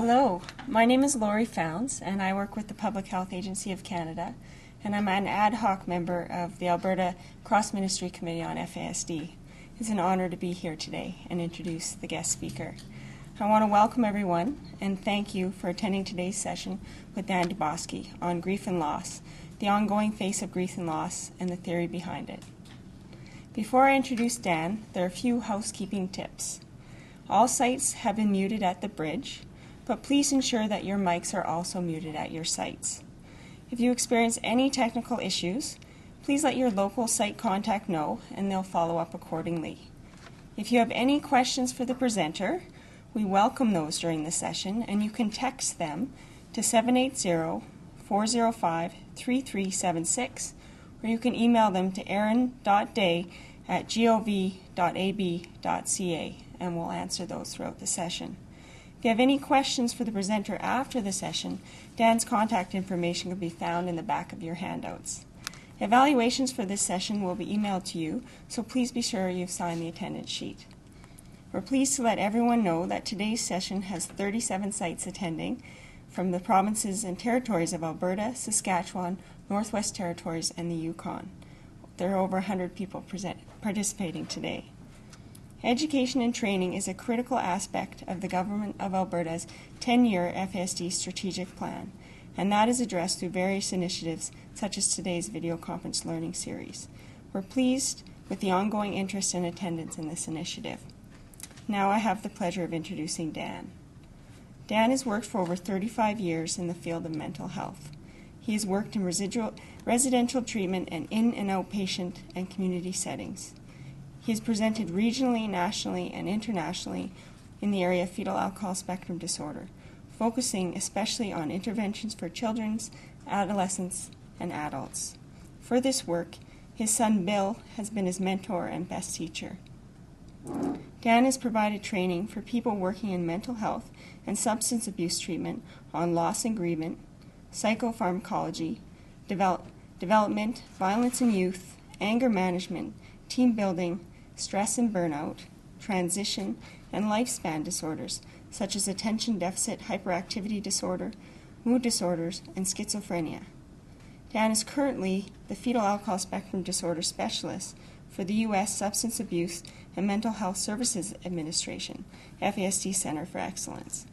Hello, my name is Laurie Founds, and I work with the Public Health Agency of Canada, and I'm an ad hoc member of the Alberta Cross-Ministry Committee on FASD. It's an honor to be here today and introduce the guest speaker. I want to welcome everyone and thank you for attending today's session with Dan Dubosky on grief and loss, the ongoing face of grief and loss, and the theory behind it. Before I introduce Dan, there are a few housekeeping tips. All sites have been muted at the bridge, but please ensure that your mics are also muted at your sites. If you experience any technical issues, please let your local site contact know and they'll follow up accordingly. If you have any questions for the presenter, we welcome those during the session, and you can text them to 780-405-3376, or you can email them to erin.day@gov.ab.ca, and we'll answer those throughout the session. If you have any questions for the presenter after the session, Dan's contact information can be found in the back of your handouts. Evaluations for this session will be emailed to you, so please be sure you've signed the attendance sheet. We're pleased to let everyone know that today's session has 37 sites attending from the provinces and territories of Alberta, Saskatchewan, Northwest Territories, and the Yukon. There are over 100 people participating today. Education and training is a critical aspect of the Government of Alberta's 10-year FASD strategic plan, and that is addressed through various initiatives such as today's video conference learning series. We're pleased with the ongoing interest and attendance in this initiative. Now I have the pleasure of introducing Dan. Dan has worked for over 35 years in the field of mental health. He has worked in residential treatment and in and outpatient and community settings. He has presented regionally, nationally, and internationally in the area of fetal alcohol spectrum disorder, focusing especially on interventions for children, adolescents, and adults. For this work, his son Bill has been his mentor and best teacher. Dan has provided training for people working in mental health and substance abuse treatment on loss and grievance, psychopharmacology, development, violence in youth, anger management, team building, stress and burnout, transition, and lifespan disorders such as attention deficit hyperactivity disorder, mood disorders, and schizophrenia. Dan is currently the fetal alcohol spectrum disorder specialist for the U.S. Substance Abuse and Mental Health Services Administration, FASD Center for Excellence.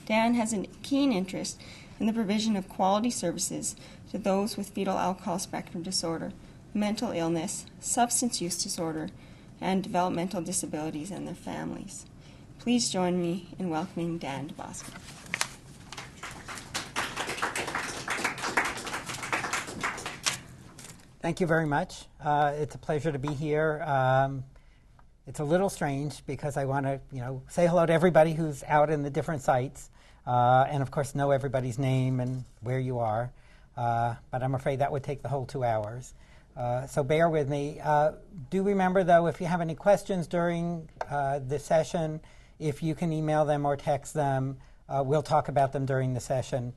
Dan has a keen interest in the provision of quality services to those with fetal alcohol spectrum disorder, mental illness, substance use disorder, and developmental disabilities and their families. Please join me in welcoming Dan Dubosky. Thank you very much. It's a pleasure to be here. It's a little strange because I want to, say hello to everybody who's out in the different sites, and of course know everybody's name and where you are. But I'm afraid that would take the whole 2 hours. So bear with me. Do remember, though, if you have any questions during the session, if you can email them or text them, we'll talk about them during the session.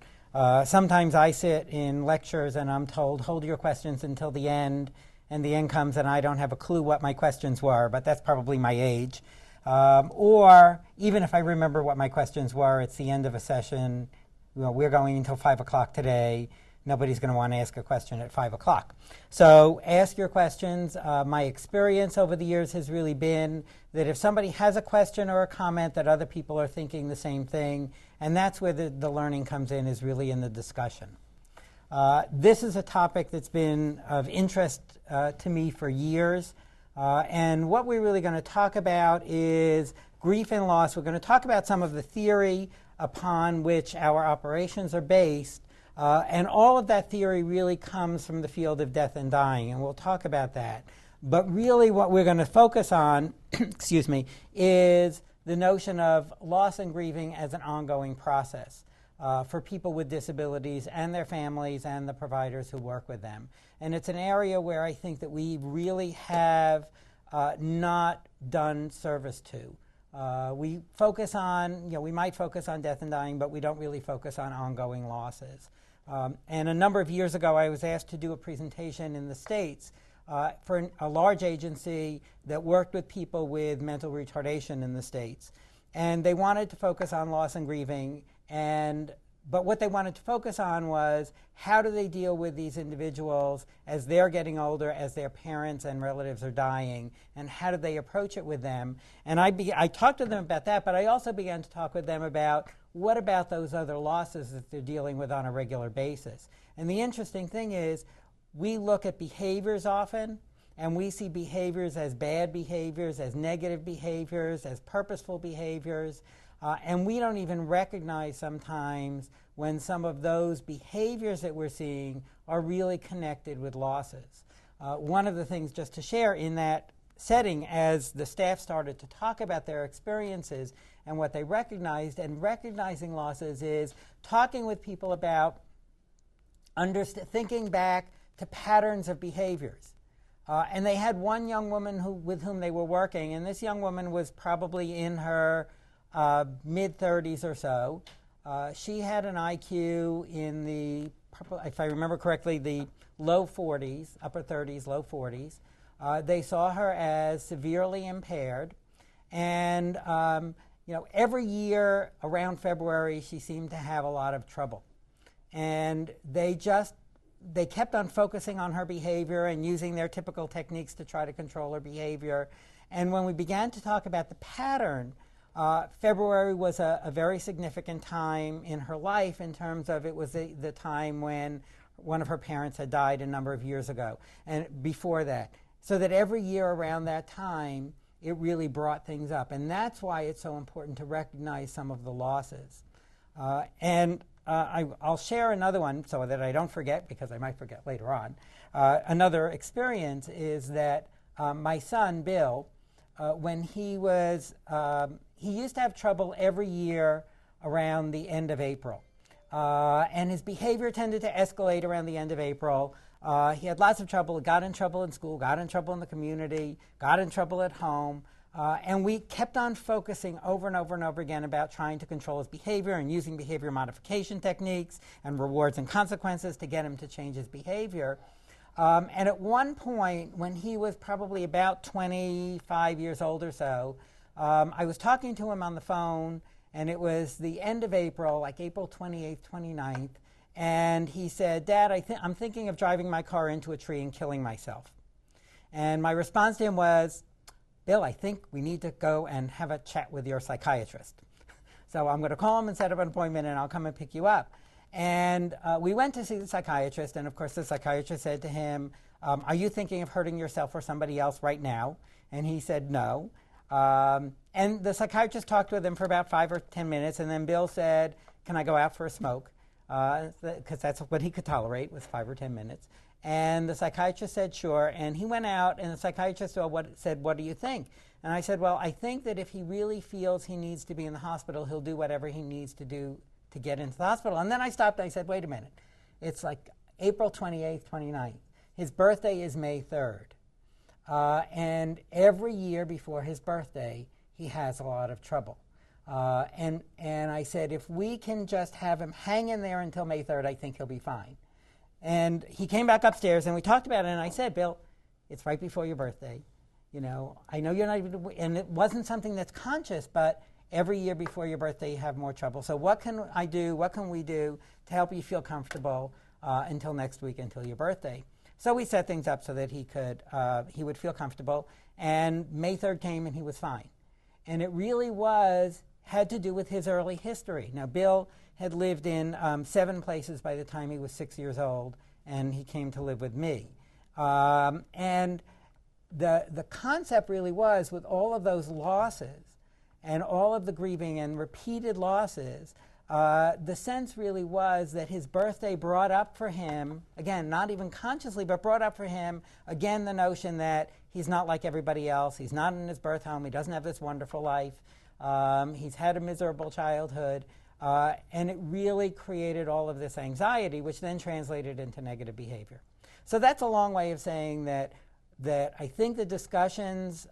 Sometimes I sit in lectures and I'm told, hold your questions until the end, and the end comes and I don't have a clue what my questions were, but that's probably my age. Or even if I remember what my questions were, it's the end of a session. We're going until 5 o'clock today. Nobody's going to want to ask a question at 5 o'clock. So ask your questions. My experience over the years has really been that if somebody has a question or a comment that other people are thinking the same thing, and that's where the learning comes in, is really in the discussion. This is a topic that's been of interest to me for years. And what we're really going to talk about is grief and loss. We're going to talk about some of the theory upon which our operations are based. And all of that theory really comes from the field of death and dying, and we'll talk about that. But really what we're going to focus on, excuse me, is the notion of loss and grieving as an ongoing process for people with disabilities and their families and the providers who work with them. And it's an area where I think that we really have not done service to. We focus on, we might focus on death and dying, but we don't really focus on ongoing losses. And a number of years ago, I was asked to do a presentation in the States for a large agency that worked with people with mental retardation in the States. And they wanted to focus on loss and grieving, but what they wanted to focus on was how do they deal with these individuals as they're getting older, as their parents and relatives are dying, and how do they approach it with them. And I talked to them about that, but I also began to talk with them about what about those other losses that they're dealing with on a regular basis. And the interesting thing is we look at behaviors often, and we see behaviors as bad behaviors, as negative behaviors, as purposeful behaviors. And we don't even recognize sometimes when some of those behaviors that we're seeing are really connected with losses. One of the things, just to share, in that setting, as the staff started to talk about their experiences and what they recognized, and recognizing losses is talking with people about thinking back to patterns of behaviors. And they had one young woman with whom they were working, and this young woman was probably in her mid-30s or so. She had an IQ in the, if I remember correctly, the low 40s, upper 30s, low 40s. They saw her as severely impaired, and every year around February she seemed to have a lot of trouble. And they kept on focusing on her behavior and using their typical techniques to try to control her behavior. And when we began to talk about the pattern, February was a very significant time in her life in terms of it was the time when one of her parents had died a number of years ago, and before that. So that every year around that time, it really brought things up. And that's why it's so important to recognize some of the losses. I'll share another one so that I don't forget, because I might forget later on. Another experience is that my son, Bill, when he used to have trouble every year around the end of April. And his behavior tended to escalate around the end of April. He had lots of trouble, got in trouble in school, got in trouble in the community, got in trouble at home. And we kept on focusing over and over and over again about trying to control his behavior and using behavior modification techniques and rewards and consequences to get him to change his behavior. And at one point, when he was probably about 25 years old or so, I was talking to him on the phone, and it was the end of April, like April 28th, 29th, and he said, "Dad, I'm thinking of driving my car into a tree and killing myself." And my response to him was, "Bill, I think we need to go and have a chat with your psychiatrist. So I'm going to call him and set up an appointment, and I'll come and pick you up." And we went to see the psychiatrist, and of course the psychiatrist said to him, "Are you thinking of hurting yourself or somebody else right now?" And he said no. And the psychiatrist talked with him for about 5 or 10 minutes, and then Bill said, "Can I go out for a smoke?" Because that's what he could tolerate, was 5 or 10 minutes. And the psychiatrist said sure, and he went out, and the psychiatrist said, "What do you think?" And I said, "Well, I think that if he really feels he needs to be in the hospital, he'll do whatever he needs to do to get into the hospital." And then I stopped and I said, "Wait a minute. It's like April 28th, 29th. His birthday is May 3rd. And every year before his birthday, he has a lot of trouble. And I said, if we can just have him hang in there until May 3rd, I think he'll be fine." And he came back upstairs, and we talked about it, and I said, "Bill, it's right before your birthday. I know you're not even," and it wasn't something that's conscious, but every year before your birthday, you have more trouble. So what can I do, what can we do to help you feel comfortable until next week, until your birthday? So we set things up so that he would feel comfortable, and May 3rd came, and he was fine. And it really had to do with his early history. Now, Bill had lived in 7 places by the time he was 6 years old, and he came to live with me. And the concept really was, with all of those losses and all of the grieving and repeated losses, the sense really was that his birthday brought up for him, again, not even consciously, but brought up for him, again, the notion that he's not like everybody else. He's not in his birth home. He doesn't have this wonderful life. He's had a miserable childhood. And it really created all of this anxiety, which then translated into negative behavior. So that's a long way of saying that I think the discussions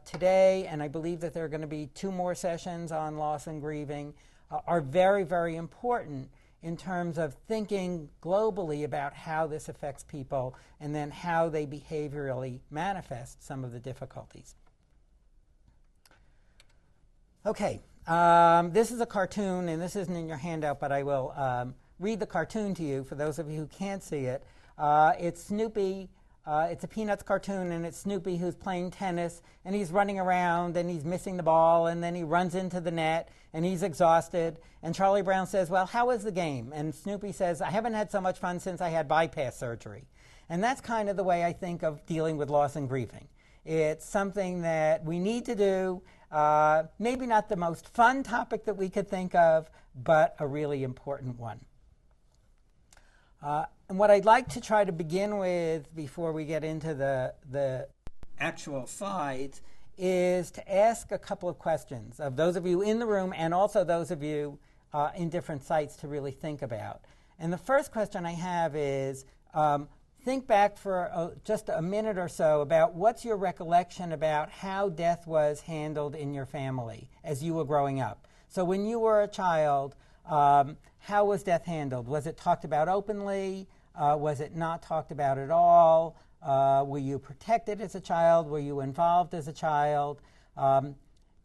today, and I believe that there are going to be 2 more sessions on loss and grieving, are very, very important in terms of thinking globally about how this affects people and then how they behaviorally manifest some of the difficulties. Okay, This is a cartoon, and this isn't in your handout, but I will read the cartoon to you for those of you who can't see it. It's Snoopy. It's a Peanuts cartoon, and it's Snoopy who's playing tennis, and he's running around, and he's missing the ball, and then he runs into the net, and he's exhausted. And Charlie Brown says, well, how was the game? And Snoopy says, I haven't had so much fun since I had bypass surgery. And that's kind of the way I think of dealing with loss and grieving. It's something that we need to do, maybe not the most fun topic that we could think of, but a really important one. And what I'd like to try to begin with before we get into the actual slides is to ask a couple of questions of those of you in the room and also those of you in different sites to really think about. And the first question I have is, think back for just a minute or so about what's your recollection about how death was handled in your family as you were growing up. So when you were a child, how was death handled? Was it talked about openly? Was it not talked about at all? Were you protected as a child? Were you involved as a child?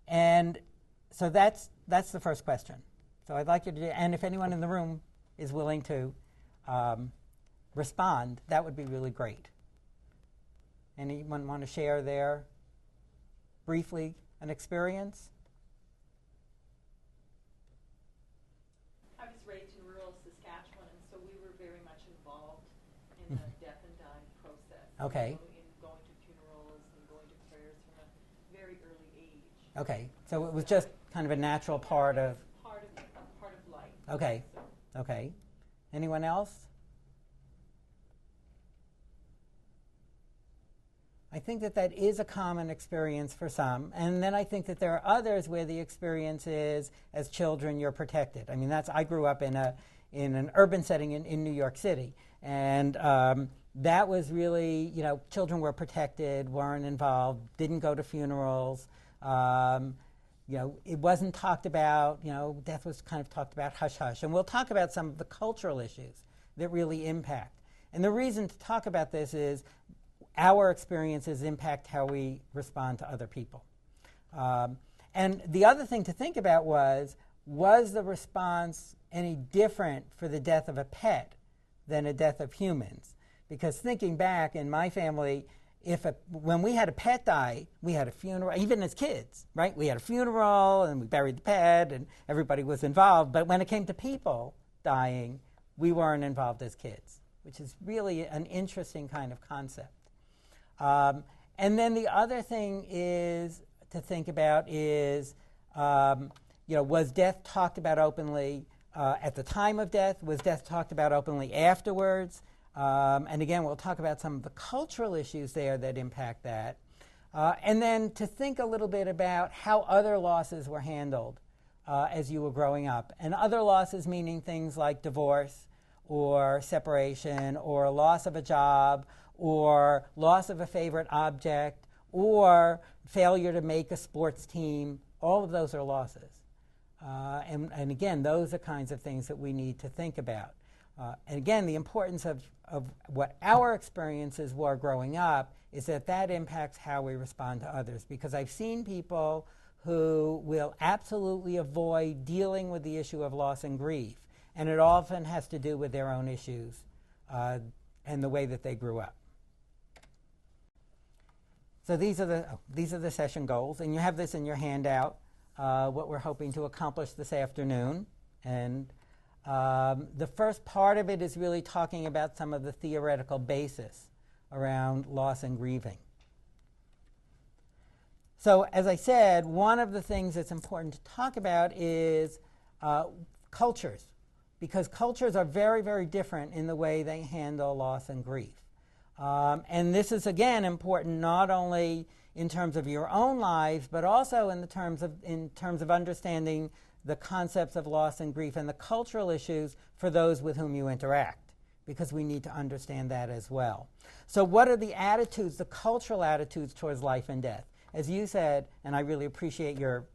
And so that's the first question. So I'd like you to do, and if anyone in the room is willing to respond, that would be really great. Anyone want to share their, briefly, an experience? I was raised in rural Saskatchewan, and so we were very much involved in the death and dying process. Okay. In going to funerals and going to prayers from a very early age. Okay, so it was just kind of a natural part of... Part of life. Okay, So. okay. Anyone else? I think that is a common experience for some, and then I think that there are others where the experience is, as children, you're protected. I mean, I grew up in an urban setting in New York City, and that was really, children were protected, weren't involved, didn't go to funerals. It wasn't talked about. Death was kind of talked about hush-hush, and we'll talk about some of the cultural issues that really impact. And the reason to talk about this is our experiences impact how we respond to other people. And the other thing to think about was the response any different for the death of a pet than a death of humans? Because thinking back in my family, when we had a pet die, we had a funeral, even as kids, right? We had a funeral and we buried the pet and everybody was involved. But when it came to people dying, we weren't involved as kids, which is really an interesting kind of concept. And then the other thing is to think about is, was death talked about openly at the time of death? Was death talked about openly afterwards? And again, we'll talk about some of the cultural issues there that impact that. And then to think a little bit about how other losses were handled as you were growing up. And other losses meaning things like divorce or separation or loss of a job or loss of a favorite object, or failure to make a sports team. All of those are losses. And again, those are kinds of things that we need to think about. And again, the importance of what our experiences were growing up is that impacts how we respond to others. Because I've seen people who will absolutely avoid dealing with the issue of loss and grief. And it often has to do with their own issues and the way that they grew up. So these are the session goals, and you have this in your handout, what we're hoping to accomplish this afternoon. And the first part of it is really talking about some of the theoretical basis around loss and grieving. So as I said, one of the things that's important to talk about is cultures, because cultures are very, very different in the way they handle loss and grief. And this is, again, important not only in terms of your own lives, but also in terms of understanding the concepts of loss and grief and the cultural issues for those with whom you interact, because we need to understand that as well. So what are the attitudes, the cultural attitudes towards life and death? As you said, and I really appreciate your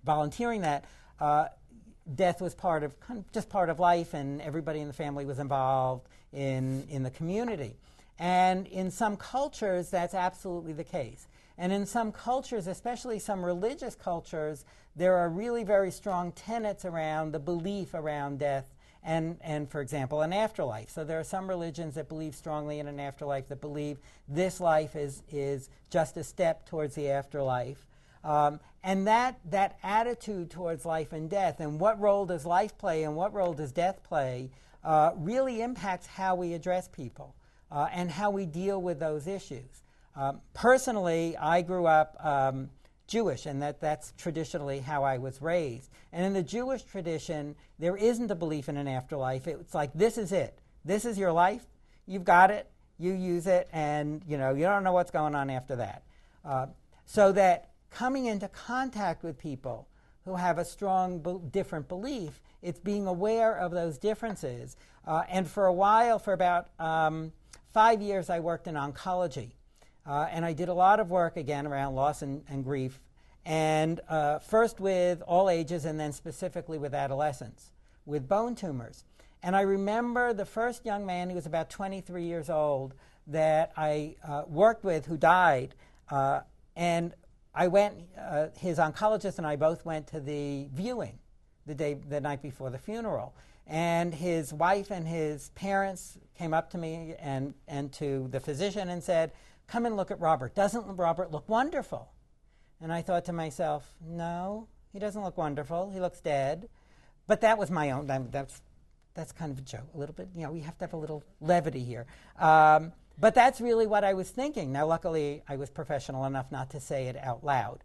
volunteering that, death was just part of life, and everybody in the family was involved in the community. And in some cultures, that's absolutely the case. And in some cultures, especially some religious cultures, there are really very strong tenets around the belief around death and, for example, an afterlife. So there are some religions that believe strongly in an afterlife, that believe this life is just a step towards the afterlife. And that attitude towards life and death, and what role does life play and what role does death play, really impacts how we address people and how we deal with those issues. Personally, I grew up Jewish, and that's traditionally how I was raised. And in the Jewish tradition, there isn't a belief in an afterlife. It's like, this is it. This is your life. You've got it. You use it, and you don't know what's going on after that. So that coming into contact with people who have a strong different belief, it's being aware of those differences. And for a while, for about 5 years, I worked in oncology. And I did a lot of work, again, around loss and grief, and first with all ages and then specifically with adolescents, with bone tumors. And I remember the first young man, he was about 23 years old, that I worked with who died. And I went, his oncologist and I both went to the viewing the night before the funeral. And his wife and his parents came up to me and to the physician and said, "Come and look at Robert. Doesn't Robert look wonderful?" And I thought to myself, no, he doesn't look wonderful. He looks dead. But that was my own, that's kind of a joke, a little bit. We have to have a little levity here. But that's really what I was thinking. Now, luckily, I was professional enough not to say it out loud.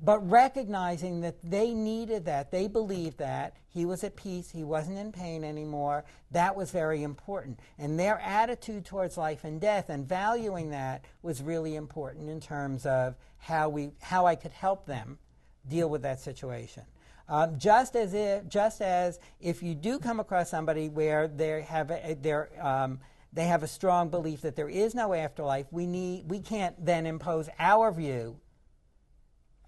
But recognizing that they needed that, they believed that, he was at peace, he wasn't in pain anymore, that was very important. And their attitude towards life and death and valuing that was really important in terms of how I could help them deal with that situation. Just as if you do come across somebody where they have a strong belief that there is no afterlife, we can't then impose our view.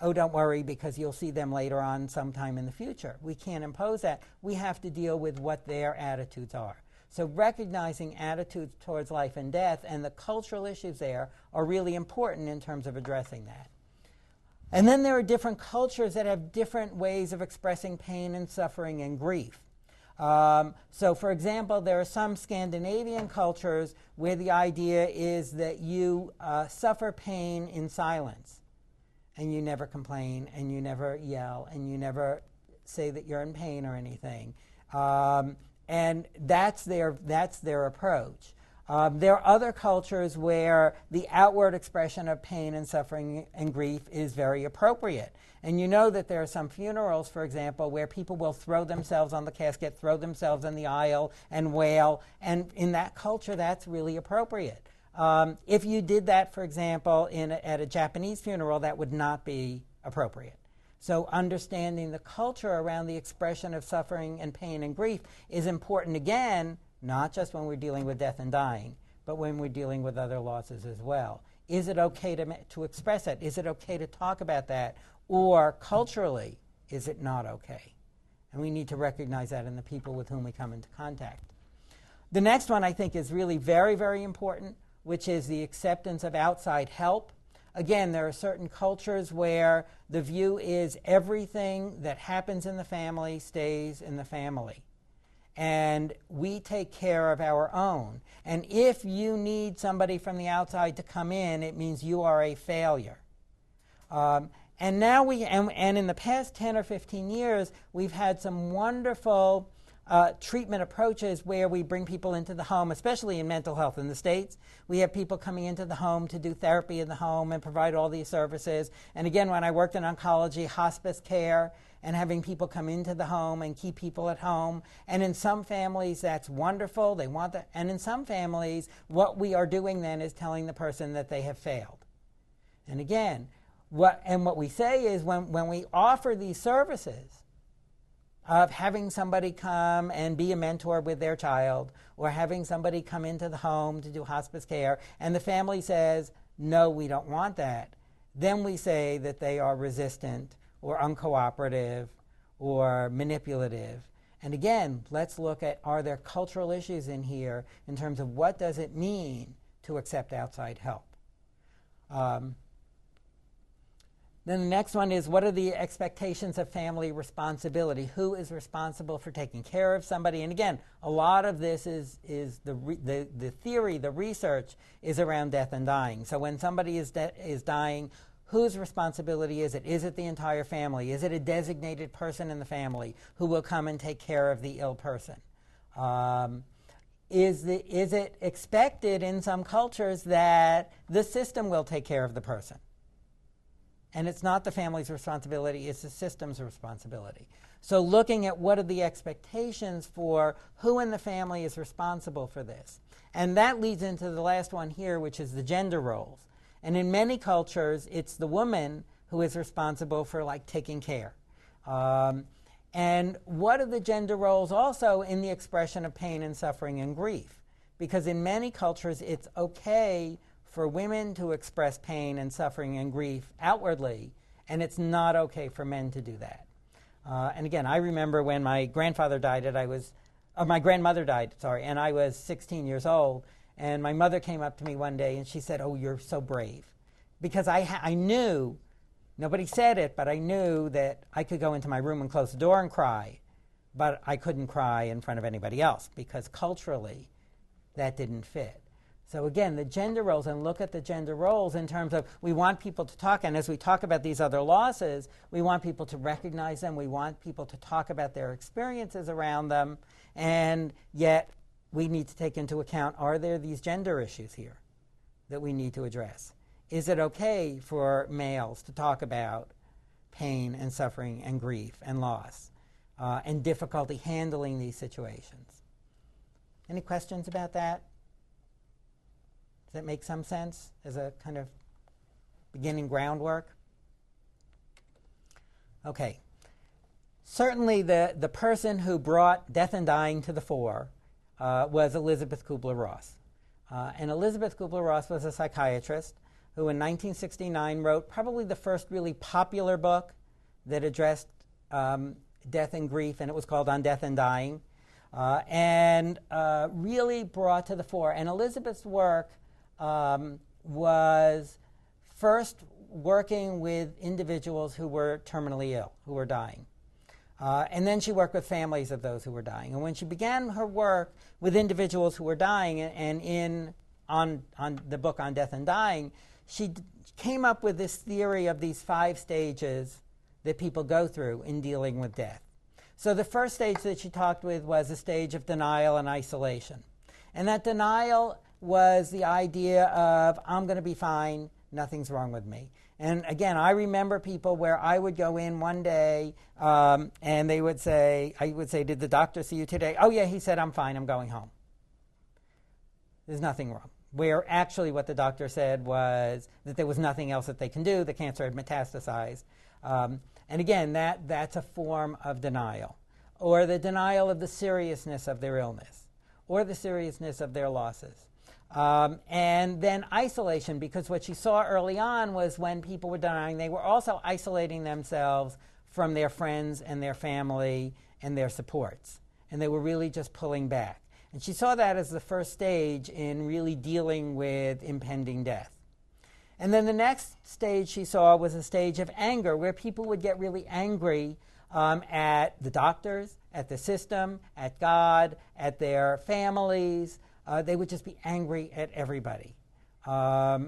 Oh, don't worry, because you'll see them later on sometime in the future. We can't impose that. We have to deal with what their attitudes are. So recognizing attitudes towards life and death and the cultural issues there are really important in terms of addressing that. And then there are different cultures that have different ways of expressing pain and suffering and grief. So, for example, there are some Scandinavian cultures where the idea is that you suffer pain in silence. And you never complain, and you never yell, and you never say that you're in pain or anything. And that's their approach. There are other cultures where the outward expression of pain and suffering and grief is very appropriate. And you know that there are some funerals, for example, where people will throw themselves on the casket, throw themselves in the aisle, and wail. And in that culture, that's really appropriate. If you did that, for example, at a Japanese funeral, that would not be appropriate. So understanding the culture around the expression of suffering and pain and grief is important, again, not just when we're dealing with death and dying, but when we're dealing with other losses as well. Is it okay to express that? Is it okay to talk about that? Or culturally, is it not okay? And we need to recognize that in the people with whom we come into contact. The next one I think is really very, very important, which is the acceptance of outside help. Again, there are certain cultures where the view is everything that happens in the family stays in the family. And we take care of our own. And if you need somebody from the outside to come in, it means you are a failure. And now and in the past 10 or 15 years, we've had some wonderful treatment approaches where we bring people into the home, especially in mental health in the States. We have people coming into the home to do therapy in the home and provide all these services. And again, when I worked in oncology, hospice care, and having people come into the home and keep people at home. And in some families, that's wonderful. They want that. And in some families, what we are doing then is telling the person that they have failed. And again, what we say is when we offer these services, of having somebody come and be a mentor with their child, or having somebody come into the home to do hospice care, and the family says, no, we don't want that, then we say that they are resistant or uncooperative or manipulative. And again, let's look at, are there cultural issues in here in terms of what does it mean to accept outside help. Then the next one is, what are the expectations of family responsibility? Who is responsible for taking care of somebody? And again, a lot of this is the theory, the research is around death and dying. So when somebody is dying, whose responsibility is it? Is it the entire family? Is it a designated person in the family who will come and take care of the ill person? Is it expected in some cultures that the system will take care of the person? And it's not the family's responsibility, it's the system's responsibility. So looking at what are the expectations for who in the family is responsible for this. And that leads into the last one here, which is the gender roles. And in many cultures, it's the woman who is responsible for, like, taking care. And what are the gender roles also in the expression of pain and suffering and grief? Because in many cultures, it's okay for women to express pain and suffering and grief outwardly, and it's not okay for men to do that. And again, I remember when my grandfather died, my grandmother died, and I was 16 years old, and my mother came up to me one day and she said, "Oh, you're so brave." Because I knew, nobody said it, but I knew that I could go into my room and close the door and cry, but I couldn't cry in front of anybody else because culturally that didn't fit. So again, the gender roles, and look at the gender roles in terms of, we want people to talk, and as we talk about these other losses, we want people to recognize them, we want people to talk about their experiences around them, and yet we need to take into account, are there these gender issues here that we need to address? Is it okay for males to talk about pain and suffering and grief and loss and difficulty handling these situations? Any questions about that? Does that make some sense as a kind of beginning groundwork? Okay. Certainly the person who brought death and dying to the fore was Elizabeth Kubler-Ross. And Elizabeth Kubler-Ross was a psychiatrist who in 1969 wrote probably the first really popular book that addressed death and grief, and it was called On Death and Dying, and really brought to the fore. And Elizabeth's work was first working with individuals who were terminally ill, who were dying. And then she worked with families of those who were dying. And when she began her work with individuals who were dying, and on the book On Death and Dying, she came up with this theory of these 5 stages that people go through in dealing with death. So the first stage that she talked with was a stage of denial and isolation. And that denial was the idea of, I'm going to be fine, nothing's wrong with me. And again, I remember people where I would go in one day and they would say, I would say, "Did the doctor see you today?" "Oh yeah, he said I'm fine, I'm going home." There's nothing wrong. Where actually what the doctor said was that there was nothing else that they can do, the cancer had metastasized. And again, that's a form of denial. Or the denial of the seriousness of their illness, or the seriousness of their losses. And then isolation, because what she saw early on was when people were dying, they were also isolating themselves from their friends and their family and their supports. And they were really just pulling back. And she saw that as the first stage in really dealing with impending death. And then the next stage she saw was a stage of anger, where people would get really angry at the doctors, at the system, at God, at their families. They would just be angry at everybody. And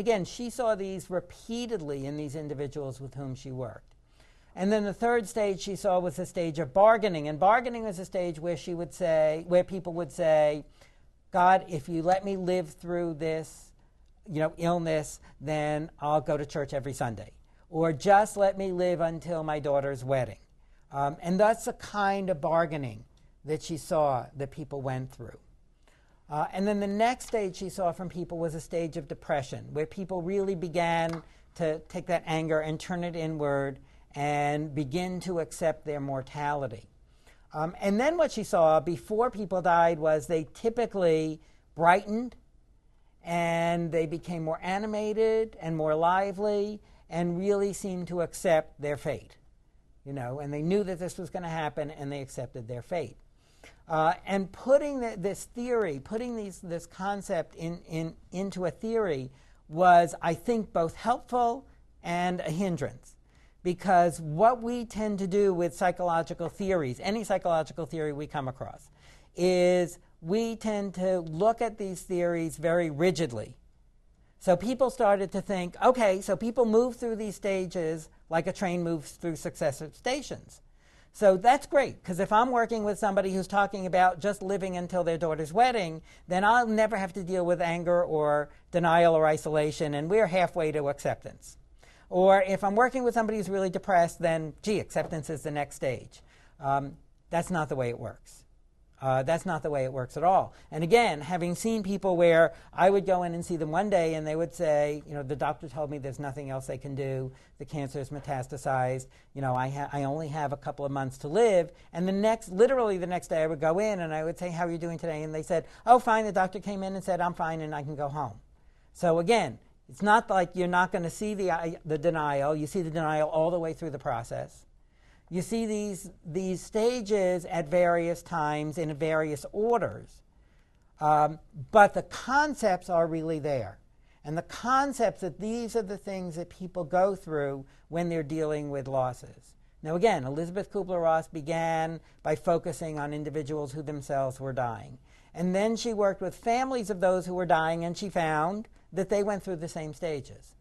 again, she saw these repeatedly in these individuals with whom she worked. And then the third stage she saw was the stage of bargaining. And bargaining was a stage where she would say, where people would say, "God, if you let me live through this, illness, then I'll go to church every Sunday. Or just let me live until my daughter's wedding." And that's the kind of bargaining that she saw that people went through. And then the next stage she saw from people was a stage of depression, where people really began to take that anger and turn it inward and begin to accept their mortality. And then what she saw before people died was they typically brightened, and they became more animated and more lively and really seemed to accept their fate. And they knew that this was going to happen, and they accepted their fate. And putting this theory, putting this concept into a theory was, I think, both helpful and a hindrance. Because what we tend to do with psychological theories, any psychological theory we come across, is we tend to look at these theories very rigidly. So people started to think, okay, so people move through these stages like a train moves through successive stations. So that's great, because if I'm working with somebody who's talking about just living until their daughter's wedding, then I'll never have to deal with anger or denial or isolation, and we're halfway to acceptance. Or if I'm working with somebody who's really depressed, then, gee, acceptance is the next stage. That's not the way it works. That's not the way it works at all. And again, having seen people where I would go in and see them one day and they would say, the doctor told me there's nothing else they can do. The cancer is metastasized. I only have a couple of months to live. And literally the next day I would go in and I would say, how are you doing today? And they said, oh, fine. The doctor came in and said, I'm fine and I can go home. So again, it's not like you're not going to see the denial. You see the denial all the way through the process. You see these stages at various times in various orders, but the concepts are really there. And the concepts that these are the things that people go through when they're dealing with losses. Now again, Elizabeth Kubler-Ross began by focusing on individuals who themselves were dying. And then she worked with families of those who were dying, and she found that they went through the same stages.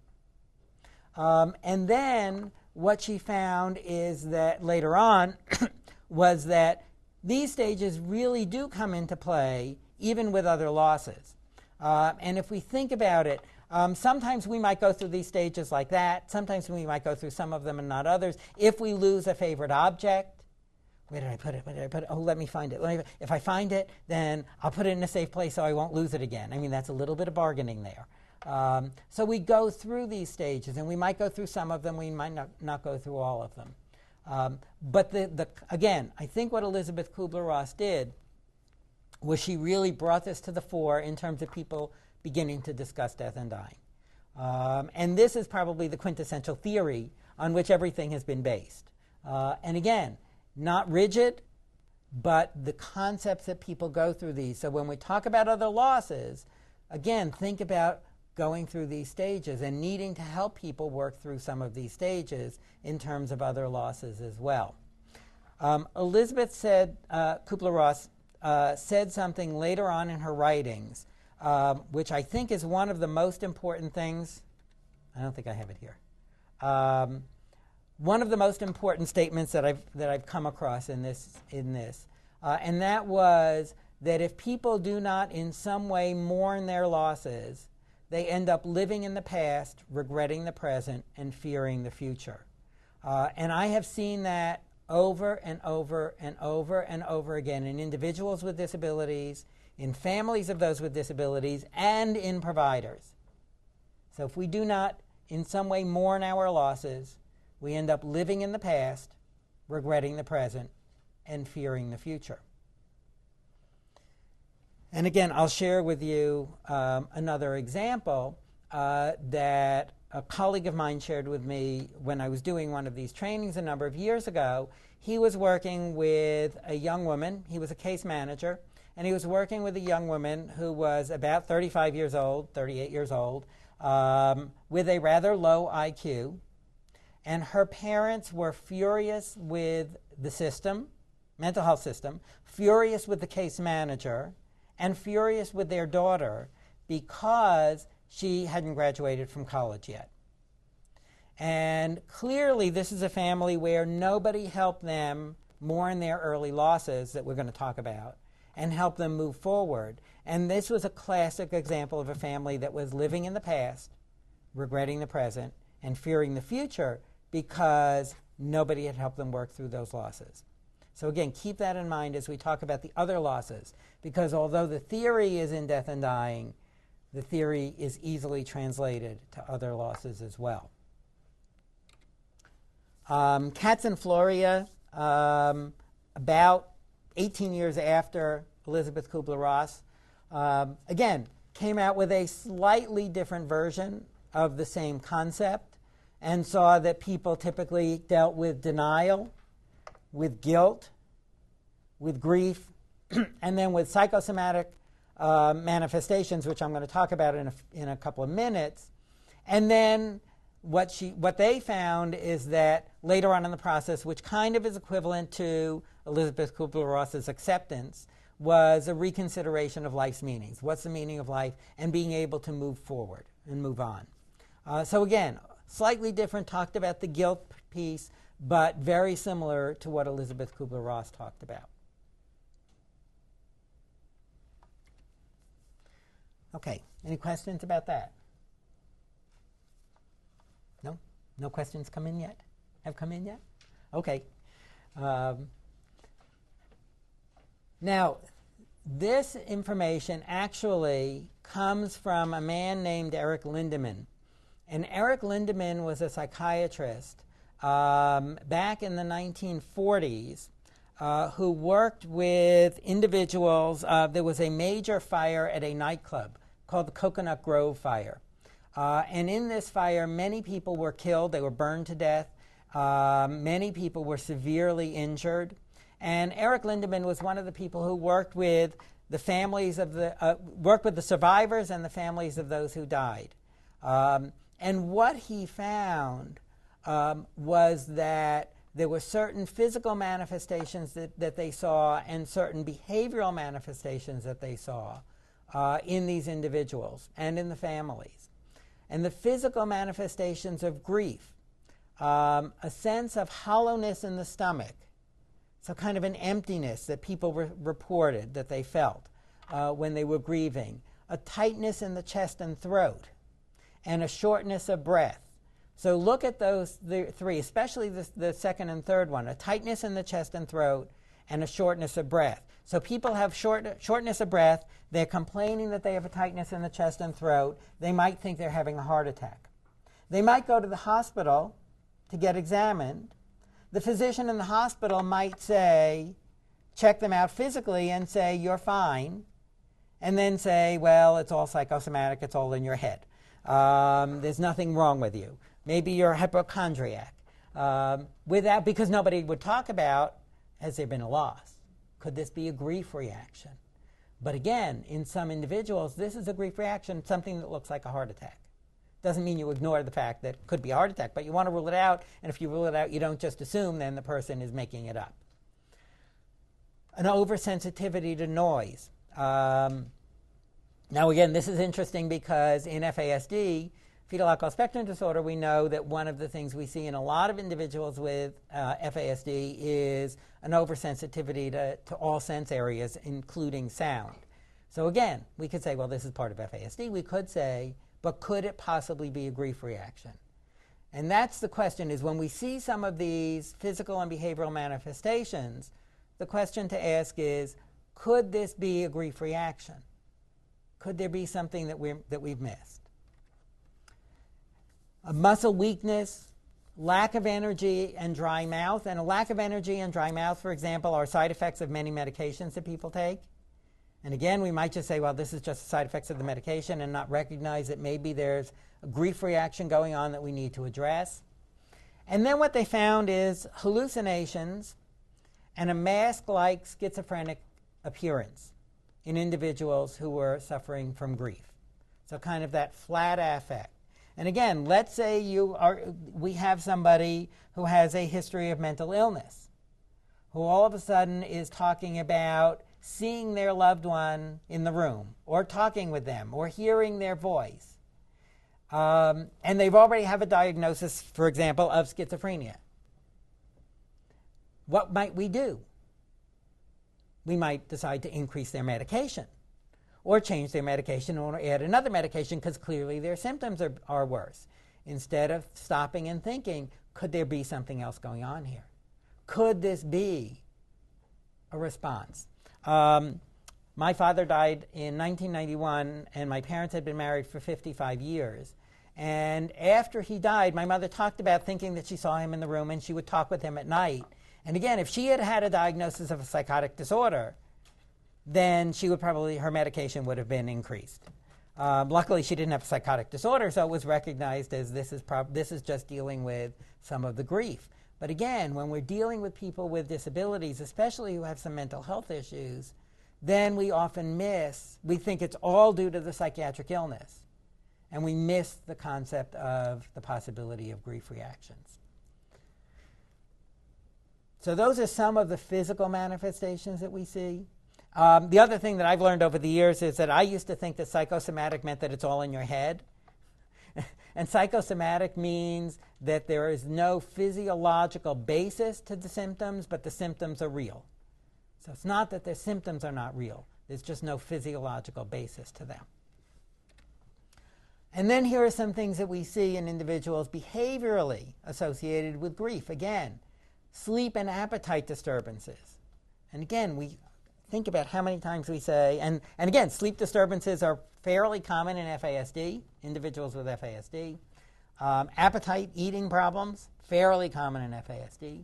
And then what she found is that later on was that these stages really do come into play even with other losses. And if we think about it, sometimes we might go through these stages like that. Sometimes we might go through some of them and not others. If we lose a favorite object, where did I put it? Oh, let me find it. If I find it, then I'll put it in a safe place so I won't lose it again. I mean, that's a little bit of bargaining there. So we go through these stages, and we might go through some of them, we might not go through all of them. But again, I think what Elizabeth Kubler-Ross did was she really brought this to the fore in terms of people beginning to discuss death and dying. And this is probably the quintessential theory on which everything has been based. And again, not rigid, but the concepts that people go through these. So when we talk about other losses, again, think about going through these stages and needing to help people work through some of these stages in terms of other losses as well. Elizabeth Kubler-Ross said something later on in her writings, which I think is one of the most important things. I don't think I have it here. One of the most important statements that I've come across in this, and that was that if people do not in some way mourn their losses, they end up living in the past, regretting the present, and fearing the future. And I have seen that over and over and over and over again in individuals with disabilities, in families of those with disabilities, and in providers. So if we do not in some way mourn our losses, we end up living in the past, regretting the present, and fearing the future. And again, I'll share with you another example that a colleague of mine shared with me when I was doing one of these trainings a number of years ago. He was working with a young woman. He was a case manager, and he was working with a young woman who was about 35 years old, 38 years old, with a rather low IQ. And her parents were furious with the system, mental health system, furious with the case manager, and furious with their daughter because she hadn't graduated from college yet. And clearly this is a family where nobody helped them mourn their early losses that we're going to talk about and help them move forward. And this was a classic example of a family that was living in the past, regretting the present, and fearing the future because nobody had helped them work through those losses. So again, keep that in mind as we talk about the other losses, because although the theory is in death and dying, the theory is easily translated to other losses as well. Katz and Floria, about 18 years after Elizabeth Kubler-Ross, again, came out with a slightly different version of the same concept and saw that people typically dealt with denial, with guilt, with grief, And then with psychosomatic manifestations, which I'm going to talk about in a couple of minutes. And then what they found is that later on in the process, which kind of is equivalent to Elizabeth Kubler-Ross's acceptance, was a reconsideration of life's meanings. What's the meaning of life? And being able to move forward and move on. So again, slightly different, talked about the guilt piece, but very similar to what Elizabeth Kubler-Ross talked about. Okay, any questions about that? No? No questions come in yet? Have come in yet? Okay. Now, this information actually comes from a man named Eric Lindemann. And Eric Lindemann was a psychiatrist back in the 1940s who worked with individuals. There was a major fire at a nightclub called the Coconut Grove Fire. And in this fire, many people were killed. They were burned to death. Many people were severely injured. And Eric Lindemann was one of the people who worked with the families of worked with the survivors and the families of those who died. And what he found was that there were certain physical manifestations that they saw and certain behavioral manifestations that they saw in these individuals and in the families. And the physical manifestations of grief, a sense of hollowness in the stomach, so kind of an emptiness that people reported that they felt when they were grieving, a tightness in the chest and throat, and a shortness of breath. So look at those three, especially the second and third one, a tightness in the chest and throat and a shortness of breath. So people have shortness of breath. They're complaining that they have a tightness in the chest and throat. They might think they're having a heart attack. They might go to the hospital to get examined. The physician in the hospital might say, check them out physically and say, you're fine, and then say, well, it's all psychosomatic, it's all in your head. There's nothing wrong with you. Maybe you're a hypochondriac. Because nobody would talk about, has there been a loss? Could this be a grief reaction? But again, in some individuals, this is a grief reaction, something that looks like a heart attack. Doesn't mean you ignore the fact that it could be a heart attack, but you want to rule it out, and if you rule it out, you don't just assume then the person is making it up. An oversensitivity to noise. Now again, this is interesting because in FASD, fetal alcohol spectrum disorder, we know that one of the things we see in a lot of individuals with FASD is an oversensitivity to all sense areas, including sound. So again, we could say, well, this is part of FASD. We could say, but could it possibly be a grief reaction? And that's the question, is when we see some of these physical and behavioral manifestations, the question to ask is, could this be a grief reaction? Could there be something that we've missed? A muscle weakness, lack of energy, and dry mouth. And a lack of energy and dry mouth, for example, are side effects of many medications that people take. And again, we might just say, well, this is just the side effects of the medication and not recognize that maybe there's a grief reaction going on that we need to address. And then what they found is hallucinations and a mask-like schizophrenic appearance in individuals who were suffering from grief. So kind of that flat affect. And again, let's say we have somebody who has a history of mental illness, who all of a sudden is talking about seeing their loved one in the room, or talking with them, or hearing their voice. And they've already have a diagnosis, for example, of schizophrenia. What might we do? We might decide to increase their medication, or change their medication, or add another medication, because clearly their symptoms are worse. Instead of stopping and thinking, could there be something else going on here? Could this be a response? My father died in 1991, and my parents had been married for 55 years. And after he died, my mother talked about thinking that she saw him in the room, and she would talk with him at night. And again, if she had had a diagnosis of a psychotic disorder, then her medication would have been increased. Luckily, she didn't have a psychotic disorder, so it was recognized as this is just dealing with some of the grief. But again, when we're dealing with people with disabilities, especially who have some mental health issues, then we often we think it's all due to the psychiatric illness, and we miss the concept of the possibility of grief reactions. So those are some of the physical manifestations that we see. The other thing that I've learned over the years is that I used to think that psychosomatic meant that it's all in your head. And psychosomatic means that there is no physiological basis to the symptoms, but the symptoms are real. So it's not that the symptoms are not real. There's just no physiological basis to them. And then here are some things that we see in individuals behaviorally associated with grief. Again, sleep and appetite disturbances. And again, we think about how many times we say, and again, sleep disturbances are fairly common in FASD, individuals with FASD. Appetite, eating problems, fairly common in FASD.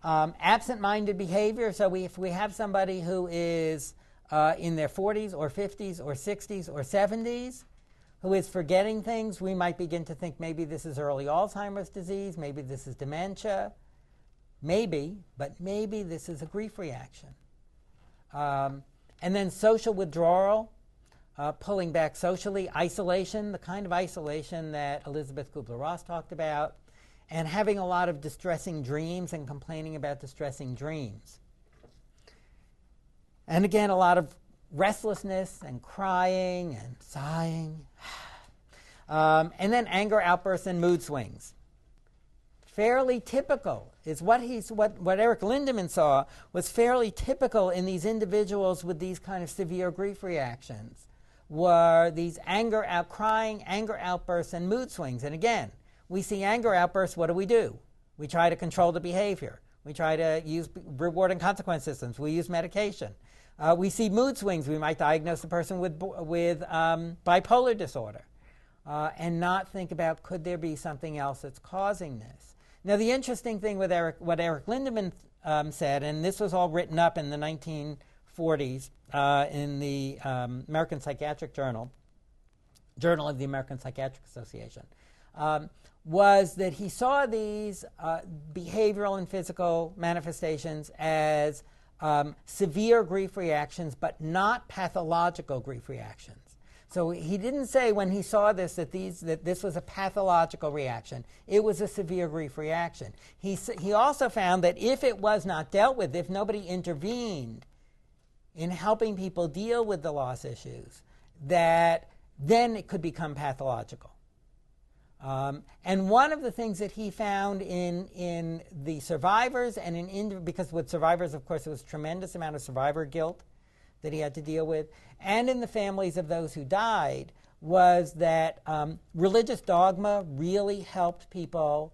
Absent-minded behavior, so if we have somebody who is in their 40s or 50s or 60s or 70s, who is forgetting things, we might begin to think maybe this is early Alzheimer's disease, maybe this is dementia, maybe this is a grief reaction. And then social withdrawal, pulling back socially, isolation, the kind of isolation that Elizabeth Kubler-Ross talked about, and having a lot of distressing dreams and complaining about distressing dreams. And again, a lot of restlessness and crying and sighing. And then anger outbursts and mood swings. Fairly typical is what Eric Lindemann saw was fairly typical in these individuals with these kind of severe grief reactions, were these crying, anger outbursts, and mood swings. And again, we see anger outbursts, what do? We try to control the behavior. We try to use reward and consequence systems. We use medication. We see mood swings. We might diagnose the person with bipolar disorder and not think about could there be something else that's causing this. Now, the interesting thing with what Eric Lindemann said, and this was all written up in the 1940s in the American Psychiatric Journal of the American Psychiatric Association, was that he saw these behavioral and physical manifestations as severe grief reactions, but not pathological grief reactions. So he didn't say when he saw this that this was a pathological reaction. It was a severe grief reaction. He also found that if it was not dealt with, if nobody intervened in helping people deal with the loss issues, that then it could become pathological. And one of the things that he found in the survivors and because with survivors, of course, there was a tremendous amount of survivor guilt that he had to deal with, and in the families of those who died, was that religious dogma really helped people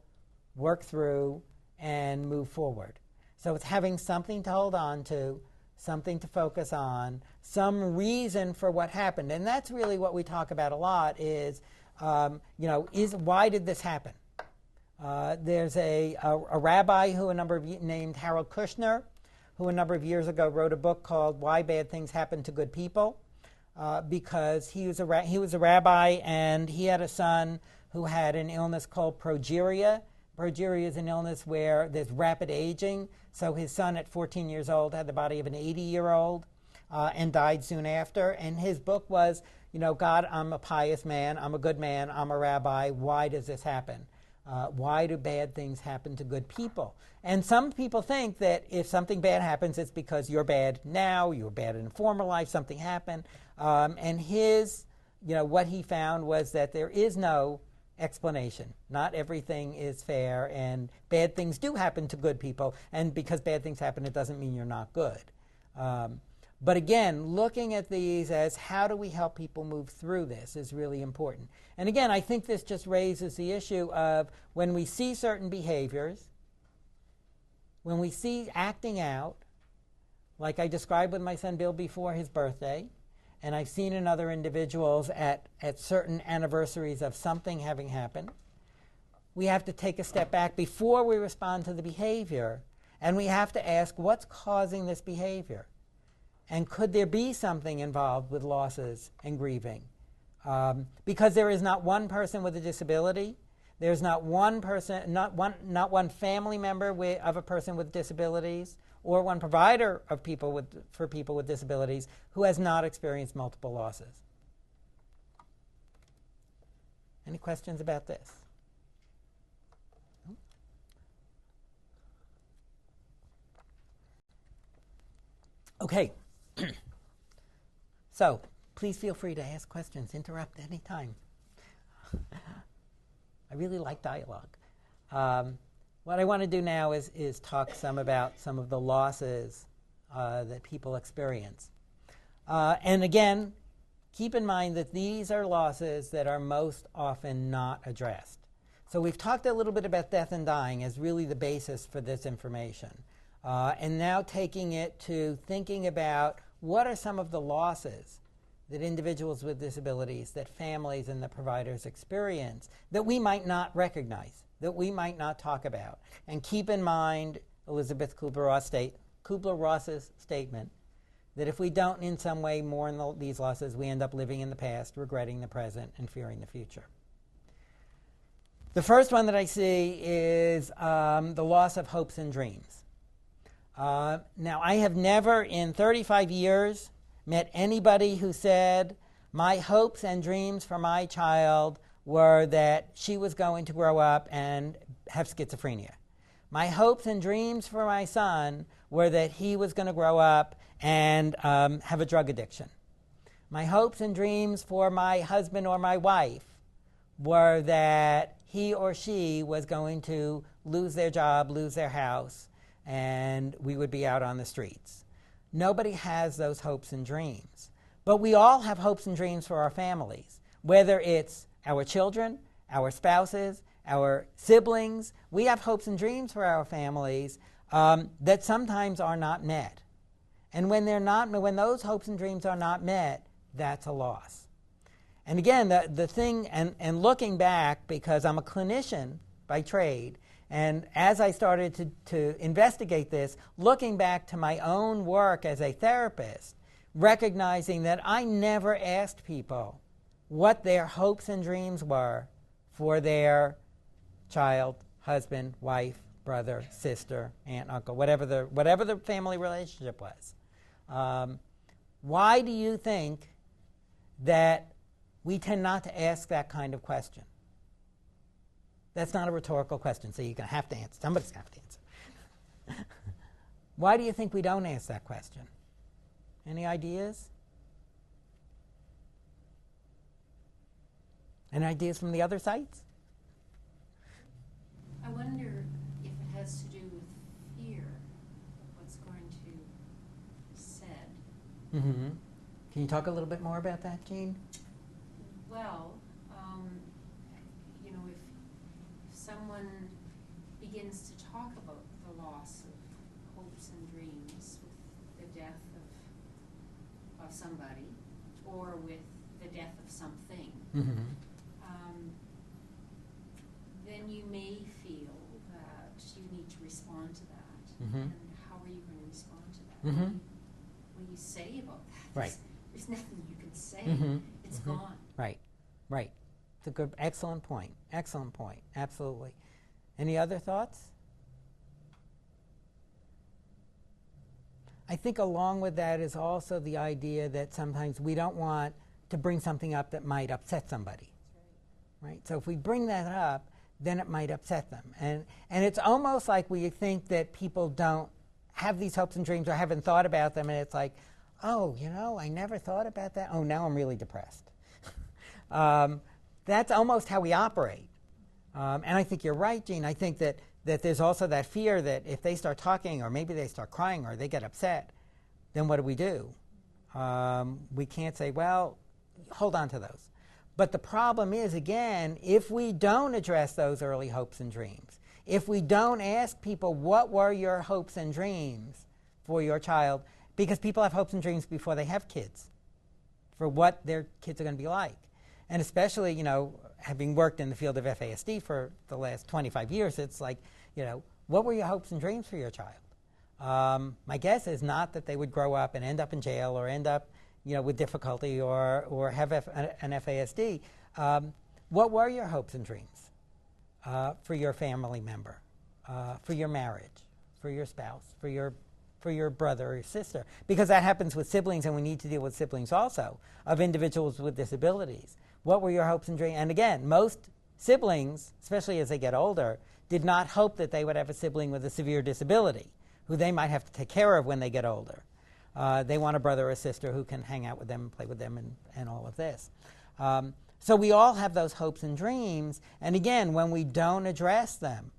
work through and move forward. So it's having something to hold on to, something to focus on, some reason for what happened. And that's really what we talk about a lot is, why did this happen? There's a rabbi named Harold Kushner, who a number of years ago wrote a book called Why Bad Things Happen to Good People, because he was a rabbi and he had a son who had an illness called progeria. Progeria is an illness where there's rapid aging. So his son at 14 years old had the body of an 80-year-old and died soon after. And his book was, God, I'm a pious man, I'm a good man, I'm a rabbi. Why does this happen? Why do bad things happen to good people? And some people think that if something bad happens, it's because you're bad now, you were bad in a former life, something happened. And what he found was that there is no explanation. Not everything is fair, and bad things do happen to good people. And because bad things happen, it doesn't mean you're not good. But again, looking at these as how do we help people move through this is really important. And again, I think this just raises the issue of when we see certain behaviors, when we see acting out, like I described with my son Bill before his birthday, and I've seen in other individuals at certain anniversaries of something having happened, we have to take a step back before we respond to the behavior, and we have to ask what's causing this behavior. And could there be something involved with losses and grieving? Because there is not one person with a disability. There's not one person, not one family member of a person with disabilities, or one provider of for people with disabilities who has not experienced multiple losses. Any questions about this? Okay. So, please feel free to ask questions, interrupt any time. I really like dialogue. What I want to do now is talk about some of the losses that people experience. And again, keep in mind that these are losses that are most often not addressed. So we've talked a little bit about death and dying as really the basis for this information. And now taking it to thinking about what are some of the losses that individuals with disabilities, that families and the providers experience that we might not recognize, that we might not talk about. And keep in mind Elizabeth Kubler-Ross's statement that if we don't in some way mourn these losses, we end up living in the past, regretting the present, and fearing the future. The first one that I see is the loss of hopes and dreams. Now, I have never in 35 years met anybody who said, my hopes and dreams for my child were that she was going to grow up and have schizophrenia. My hopes and dreams for my son were that he was going to grow up and have a drug addiction. My hopes and dreams for my husband or my wife were that he or she was going to lose their job, lose their house, and we would be out on the streets. Nobody has those hopes and dreams. But we all have hopes and dreams for our families, whether it's our children, our spouses, our siblings. We have hopes and dreams for our families that sometimes are not met. And when those hopes and dreams are not met, that's a loss. And again, the thing, and looking back, because I'm a clinician by trade, and as I started to investigate this, looking back to my own work as a therapist, recognizing that I never asked people what their hopes and dreams were for their child, husband, wife, brother, sister, aunt, uncle, whatever the family relationship was. Why do you think that we tend not to ask that kind of question? That's not a rhetorical question, so you're going to have to answer. Somebody's going to have to answer. Why do you think we don't ask that question? Any ideas? Any ideas from the other sites? I wonder if it has to do with fear of what's going to be said. Mm-hmm. Can you talk a little bit more about that, Jean? Well, if someone begins to talk about the loss of hopes and dreams with the death of somebody, or with the death of something, Mm-hmm. then you may feel that you need to respond to that. Mm-hmm. And how are you going to respond to that? Mm-hmm. What do you say about that? Right. There's nothing you can say. Mm-hmm. It's Mm-hmm. gone. Right. It's a good, excellent point. Excellent point. Absolutely. Any other thoughts? I think along with that is also the idea that sometimes we don't want to bring something up that might upset somebody. Right? So if we bring that up, then it might upset them. And it's almost like we think that people don't have these hopes and dreams or haven't thought about them, and it's like, oh, I never thought about that. Oh, now I'm really depressed. That's almost how we operate. And I think you're right, Jean. I think that there's also that fear that if they start talking, or maybe they start crying, or they get upset, then what do? We can't say, well, hold on to those. But the problem is, again, if we don't address those early hopes and dreams, if we don't ask people what were your hopes and dreams for your child, because people have hopes and dreams before they have kids, for what their kids are going to be like. And especially, having worked in the field of FASD for the last 25 years, it's like, what were your hopes and dreams for your child? My guess is not that they would grow up and end up in jail or end up, with difficulty or have an FASD. What were your hopes and dreams? for your family member, for your marriage, for your spouse, for your brother or sister, because that happens with siblings, and we need to deal with siblings also, of individuals with disabilities. What were your hopes and dreams? And again, most siblings, especially as they get older, did not hope that they would have a sibling with a severe disability who they might have to take care of when they get older. They want a brother or sister who can hang out with them and play with them and all of this. So we all have those hopes and dreams, and again, when we don't address them,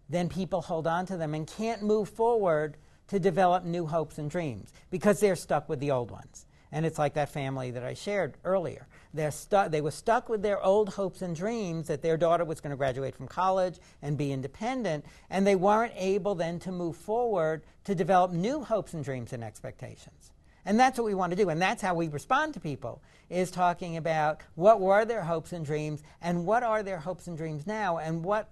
then people hold on to them and can't move forward to develop new hopes and dreams because they're stuck with the old ones. And it's like that family that I shared earlier. They were stuck with their old hopes and dreams that their daughter was going to graduate from college and be independent, and they weren't able then to move forward to develop new hopes and dreams and expectations. And that's what we want to do, and that's how we respond to people, is talking about what were their hopes and dreams, and what are their hopes and dreams now, and what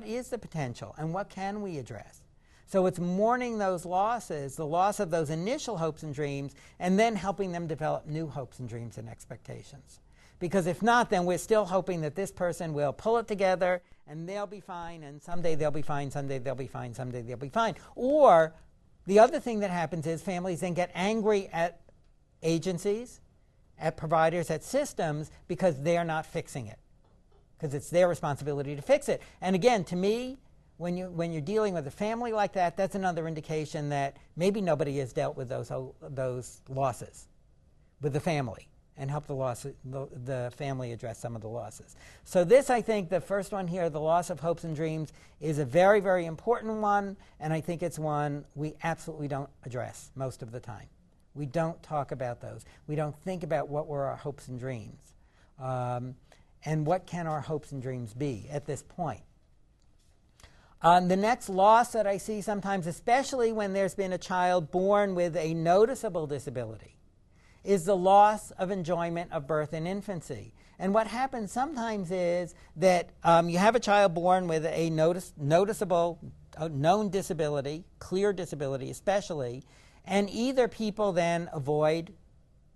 is the potential, and what can we address. So it's mourning those losses, the loss of those initial hopes and dreams, and then helping them develop new hopes and dreams and expectations. Because if not, then we're still hoping that this person will pull it together, and they'll be fine, and someday they'll be fine, someday they'll be fine, someday they'll be fine. Or the other thing that happens is families then get angry at agencies, at providers, at systems, because they're not fixing it. Because it's their responsibility to fix it. And again, to me, when you're dealing with a family like that, that's another indication that maybe nobody has dealt with those losses with the family and helped the family address some of the losses. So this, I think, the first one here, the loss of hopes and dreams, is a very, very important one, and I think it's one we absolutely don't address most of the time. We don't talk about those. We don't think about what were our hopes and dreams, and what can our hopes and dreams be at this point. The next loss that I see sometimes, especially when there's been a child born with a noticeable disability, is the loss of enjoyment of birth and infancy. And what happens sometimes is that you have a child born with a noticeable, known disability, clear disability especially, and either people then avoid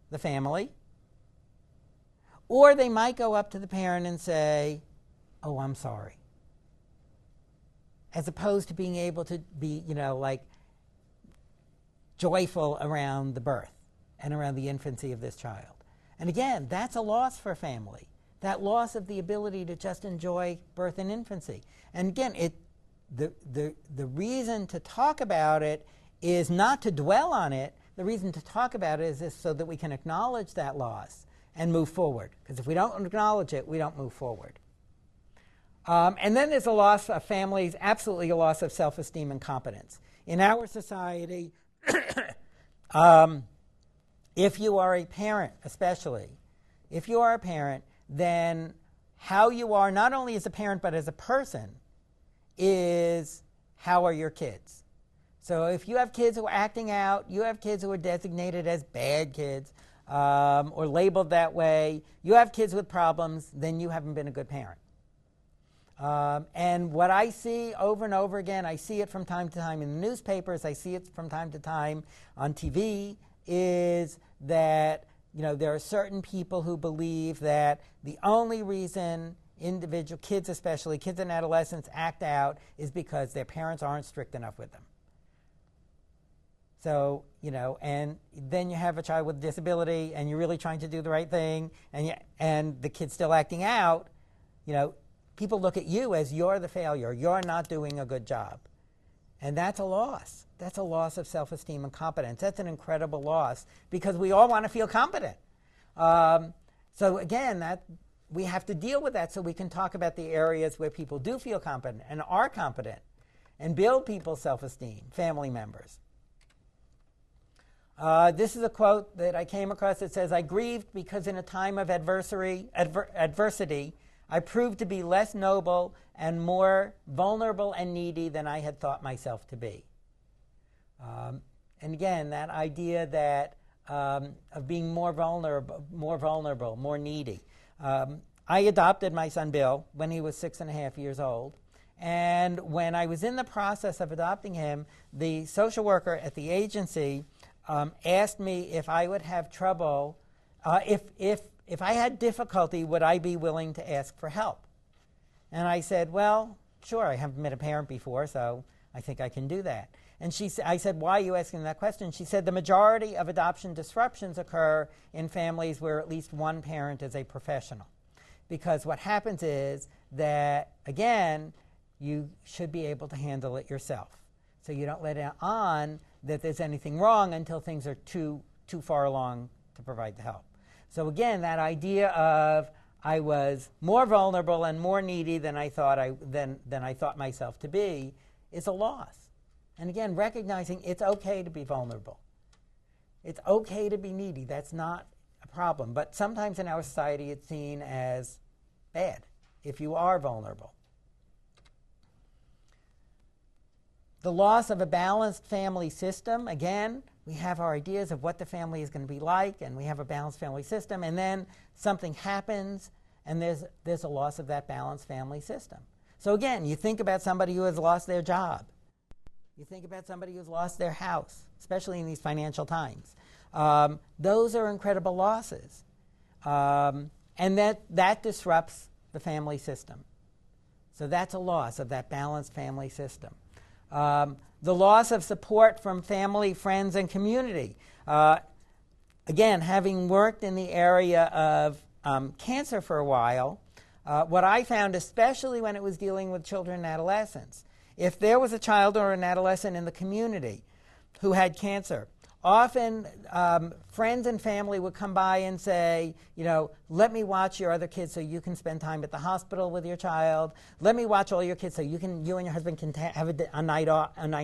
the family, or they might go up to the parent and say, "Oh, I'm sorry," as opposed to being able to be, joyful around the birth and around the infancy of this child. And again, that's a loss for a family, that loss of the ability to just enjoy birth and infancy. And again, the reason to talk about it is not to dwell on it. The reason to talk about it is so that we can acknowledge that loss and move forward. Because if we don't acknowledge it, we don't move forward. And then there's a loss of families, absolutely a loss of self-esteem and competence. In our society, if you are a parent especially, if you are a parent, then how you are not only as a parent but as a person is how are your kids. So if you have kids who are acting out, you have kids who are designated as bad kids or labeled that way, you have kids with problems, then you haven't been a good parent. And what I see over and over again, I see it from time to time in the newspapers, I see it from time to time on TV, is that there are certain people who believe that the only reason individual kids, especially kids and adolescents, act out is because their parents aren't strict enough with them. So, and then you have a child with a disability and you're really trying to do the right thing and the kid's still acting out, people look at you as you're the failure. You're not doing a good job. And that's a loss. That's a loss of self-esteem and competence. That's an incredible loss because we all want to feel competent. So again, we have to deal with that so we can talk about the areas where people do feel competent and are competent and build people's self-esteem, family members. This is a quote that I came across that says, "I grieved because in a time of adversity, I proved to be less noble and more vulnerable and needy than I had thought myself to be." And again, that idea that of being more vulnerable, more needy. I adopted my son Bill when he was 6.5 years old. And when I was in the process of adopting him, the social worker at the agency asked me if I would have trouble, if I had difficulty, would I be willing to ask for help? And I said, well, sure, I haven't met a parent before, so I think I can do that. And I said, why are you asking that question? She said, the majority of adoption disruptions occur in families where at least one parent is a professional. Because what happens is that, again, you should be able to handle it yourself. So you don't let it on that there's anything wrong until things are too far along to provide the help. So again, that idea of I was more vulnerable and more needy than I thought myself to be is a loss. And again, recognizing it's okay to be vulnerable. It's okay to be needy. That's not a problem. But sometimes in our society it's seen as bad if you are vulnerable. The loss of a balanced family system, again, we have our ideas of what the family is going to be like, and we have a balanced family system, and then something happens, and there's a loss of that balanced family system. So again, you think about somebody who has lost their job. You think about somebody who's lost their house, especially in these financial times. Those are incredible losses. And that disrupts the family system. So that's a loss of that balanced family system. The loss of support from family, friends, and community. Again, having worked in the area of cancer for a while, what I found, especially when it was dealing with children and adolescents, if there was a child or an adolescent in the community who had cancer, often friends and family would come by and say, let me watch your other kids so you can spend time at the hospital with your child. Let me watch all your kids so you and your husband can have a night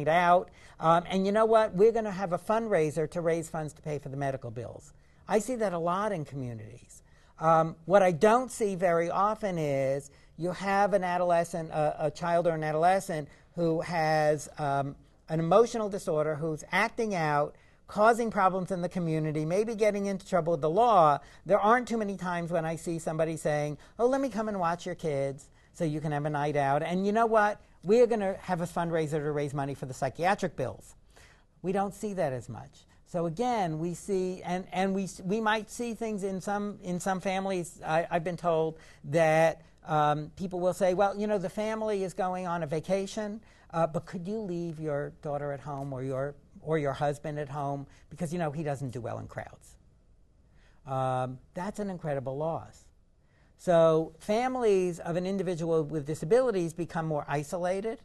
out. And you know what? We're going to have a fundraiser to raise funds to pay for the medical bills. I see that a lot in communities. What I don't see very often is you have an adolescent, a child or an adolescent who has an emotional disorder, who's acting out, causing problems in the community, maybe getting into trouble with the law. There aren't too many times when I see somebody saying, let me come and watch your kids so you can have a night out. And you know what? We're going to have a fundraiser to raise money for the psychiatric bills. We don't see that as much. So again, we see, and we might see things in some families. I've been told that people will say, the family is going on a vacation, but could you leave your daughter at home or your husband at home because, he doesn't do well in crowds. That's an incredible loss. So families of an individual with disabilities become more isolated.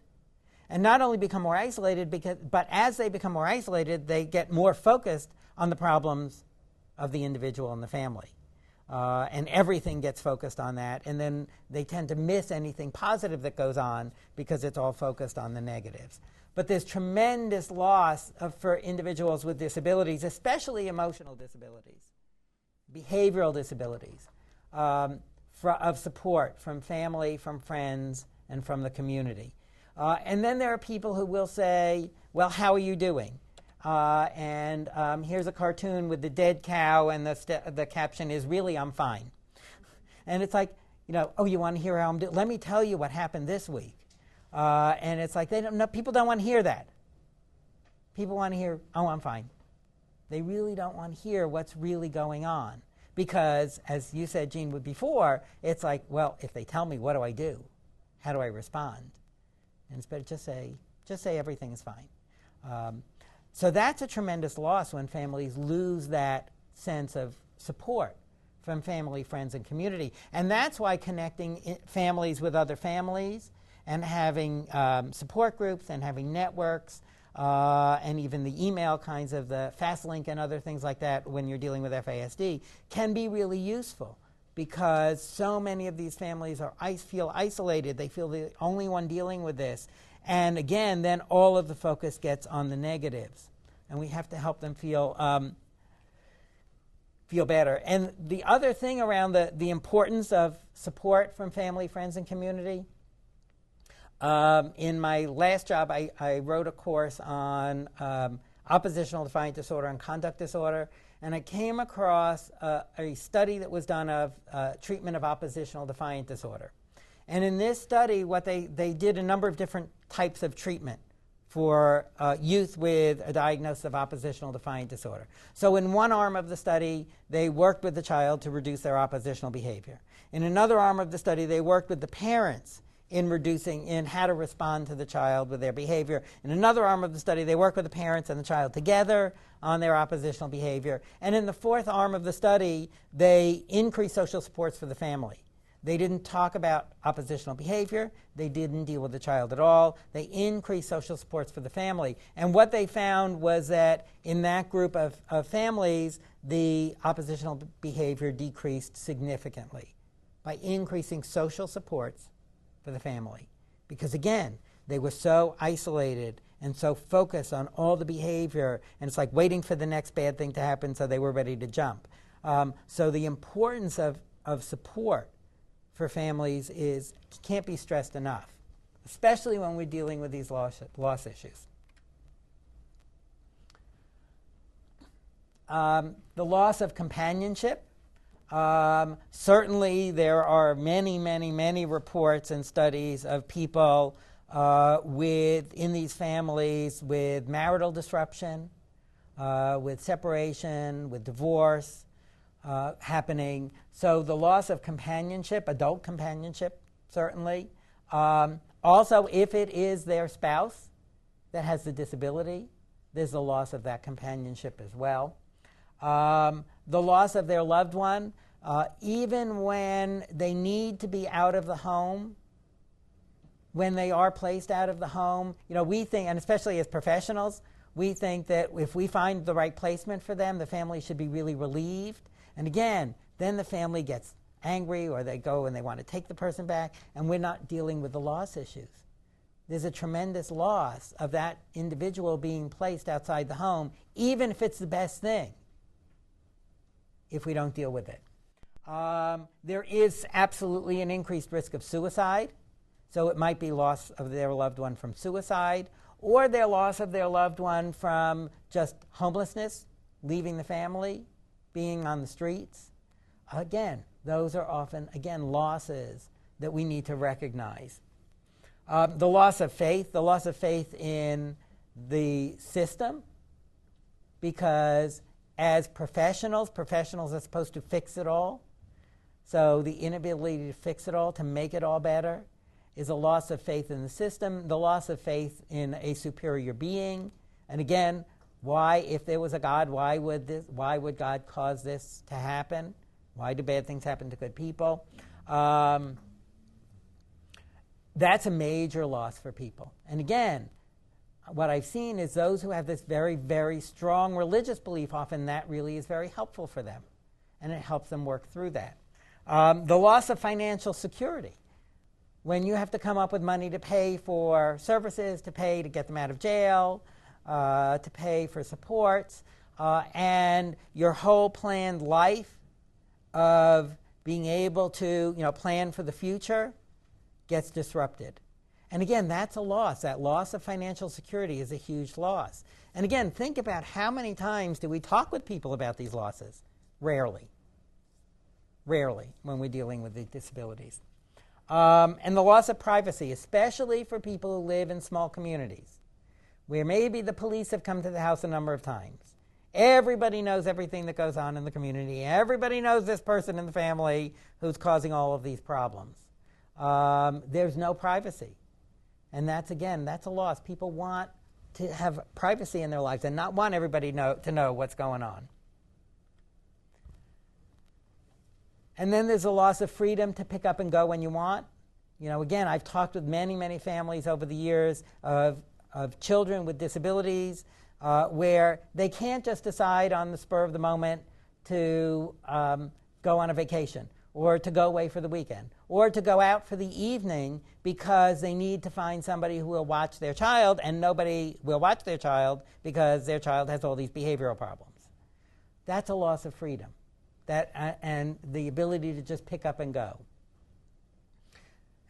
And not only become more isolated, but as they become more isolated, they get more focused on the problems of the individual and the family. And everything gets focused on that. And then they tend to miss anything positive that goes on because it's all focused on the negatives. But there's tremendous loss for individuals with disabilities, especially emotional disabilities, behavioral disabilities, of support from family, from friends, and from the community. And then there are people who will say, how are you doing? And here's a cartoon with the dead cow, and the caption is, really, I'm fine. And it's like, you want to hear how I'm doing? Let me tell you what happened this week. And it's like, people don't want to hear that. People want to hear, I'm fine. They really don't want to hear what's really going on. Because, as you said, Jean, before, it's like, if they tell me, what do I do? How do I respond? And it's better just say everything is fine. So that's a tremendous loss when families lose that sense of support from family, friends, and community. And that's why connecting families with other families and having support groups and having networks and even the email kinds of the fast link and other things like that when you're dealing with FASD can be really useful. Because so many of these families feel isolated. They feel the only one dealing with this. And again, then all of the focus gets on the negatives. And we have to help them feel better. And the other thing around the importance of support from family, friends, and community, in my last job, I wrote a course on oppositional defiant disorder and conduct disorder. And I came across a study that was done of treatment of oppositional defiant disorder. And in this study, what they did a number of different types of treatment for youth with a diagnosis of oppositional defiant disorder. So in one arm of the study, they worked with the child to reduce their oppositional behavior. In another arm of the study, they worked with the parents in how to respond to the child with their behavior. In another arm of the study, they work with the parents and the child together on their oppositional behavior. And in the fourth arm of the study, they increase social supports for the family. They didn't talk about oppositional behavior. They didn't deal with the child at all. They increased social supports for the family. And what they found was that in that group of families, the oppositional behavior decreased significantly by increasing social supports for the family. Because again, they were so isolated and so focused on all the behavior, and it's like waiting for the next bad thing to happen so they were ready to jump. So the importance of support for families can't be stressed enough, especially when we're dealing with these loss issues. The loss of companionship. Certainly there are many reports and studies of people in these families with marital disruption, with separation, with divorce happening. So the loss of companionship, adult companionship, certainly. Also, if it is their spouse that has the disability, there's a loss of that companionship as well. The loss of their loved one, even when they need to be out of the home, when they are placed out of the home, we think, and especially as professionals, we think that if we find the right placement for them, the family should be really relieved. And again, then the family gets angry, or they go and they want to take the person back, and we're not dealing with the loss issues. There's a tremendous loss of that individual being placed outside the home, even if it's the best thing, if we don't deal with it. There is absolutely an increased risk of suicide. So it might be loss of their loved one from suicide, or their loss of their loved one from just homelessness, leaving the family, being on the streets. Again, those are often, losses that we need to recognize. The loss of faith in the system, because as professionals are supposed to fix it all. So the inability to fix it all, to make it all better, is a loss of faith in the system, the loss of faith in a superior being. And again, why, if there was a God, why would God cause this to happen? Why do bad things happen to good people? That's a major loss for people. And again, what I've seen is those who have this very, very strong religious belief, often that really is very helpful for them. And it helps them work through that. The loss of financial security. When you have to come up with money to pay for services, to get them out of jail, to pay for supports, and your whole planned life of being able to plan for the future gets disrupted. And again, that's a loss. That loss of financial security is a huge loss. And again, think about how many times do we talk with people about these losses? Rarely when we're dealing with the disabilities. And the loss of privacy, especially for people who live in small communities, where maybe the police have come to the house a number of times. Everybody knows everything that goes on in the community. Everybody knows this person in the family who's causing all of these problems. There's no privacy. And that's a loss. People want to have privacy in their lives and not want everybody to know what's going on. And then there's a loss of freedom to pick up and go when you want. Again, I've talked with many families over the years of children with disabilities where they can't just decide on the spur of the moment to go on a vacation, or to go away for the weekend, or to go out for the evening because they need to find somebody who will watch their child, and nobody will watch their child because their child has all these behavioral problems. That's a loss of freedom. And the ability to just pick up and go.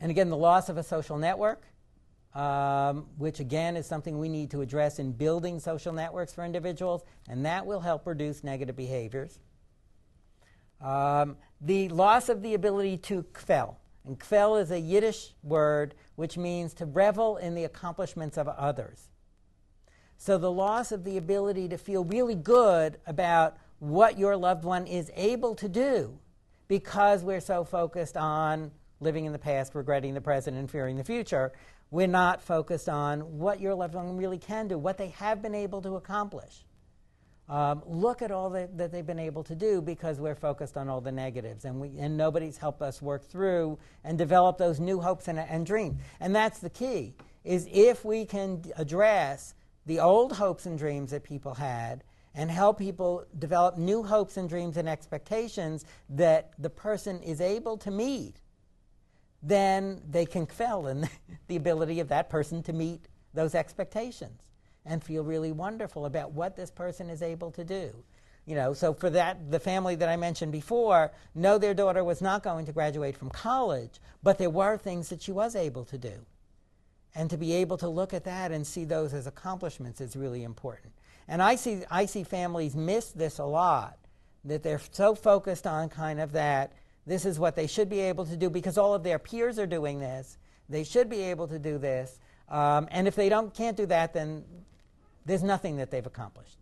And again, the loss of a social network, which again is something we need to address in building social networks for individuals, and that will help reduce negative behaviors. The loss of the ability to kvel. And kvel is a Yiddish word which means to revel in the accomplishments of others. So the loss of the ability to feel really good about what your loved one is able to do because we're so focused on living in the past, regretting the present, and fearing the future. We're not focused on what your loved one really can do, what they have been able to accomplish. Look at all that they've been able to do, because we're focused on all the negatives, and nobody's helped us work through and develop those new hopes and dreams. And that's the key, is if we can address the old hopes and dreams that people had and help people develop new hopes and dreams and expectations that the person is able to meet, then they can excel in the ability of that person to meet those expectations and feel really wonderful about what this person is able to do. So for that, the family that I mentioned before, no, their daughter was not going to graduate from college, but there were things that she was able to do. And to be able to look at that and see those as accomplishments is really important. And I see families miss this a lot, that they're so focused on kind of that, this is what they should be able to do because all of their peers are doing this. They should be able to do this. And if they can't do that, then there's nothing that they've accomplished.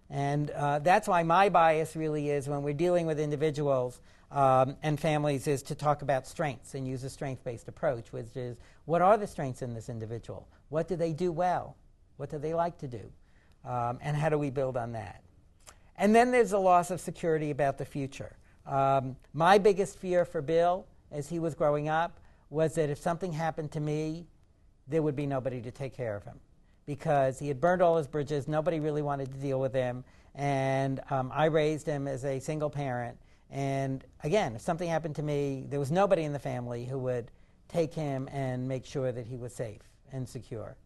And that's why my bias really is when we're dealing with individuals and families is to talk about strengths and use a strength-based approach, which is what are the strengths in this individual? What do they do well? What do they like to do? And how do we build on that? And then there's the loss of security about the future. My biggest fear for Bill as he was growing up was that if something happened to me, there would be nobody to take care of him, because he had burned all his bridges. Nobody really wanted to deal with him. And I raised him as a single parent. And again, if something happened to me, there was nobody in the family who would take him and make sure that he was safe and secure.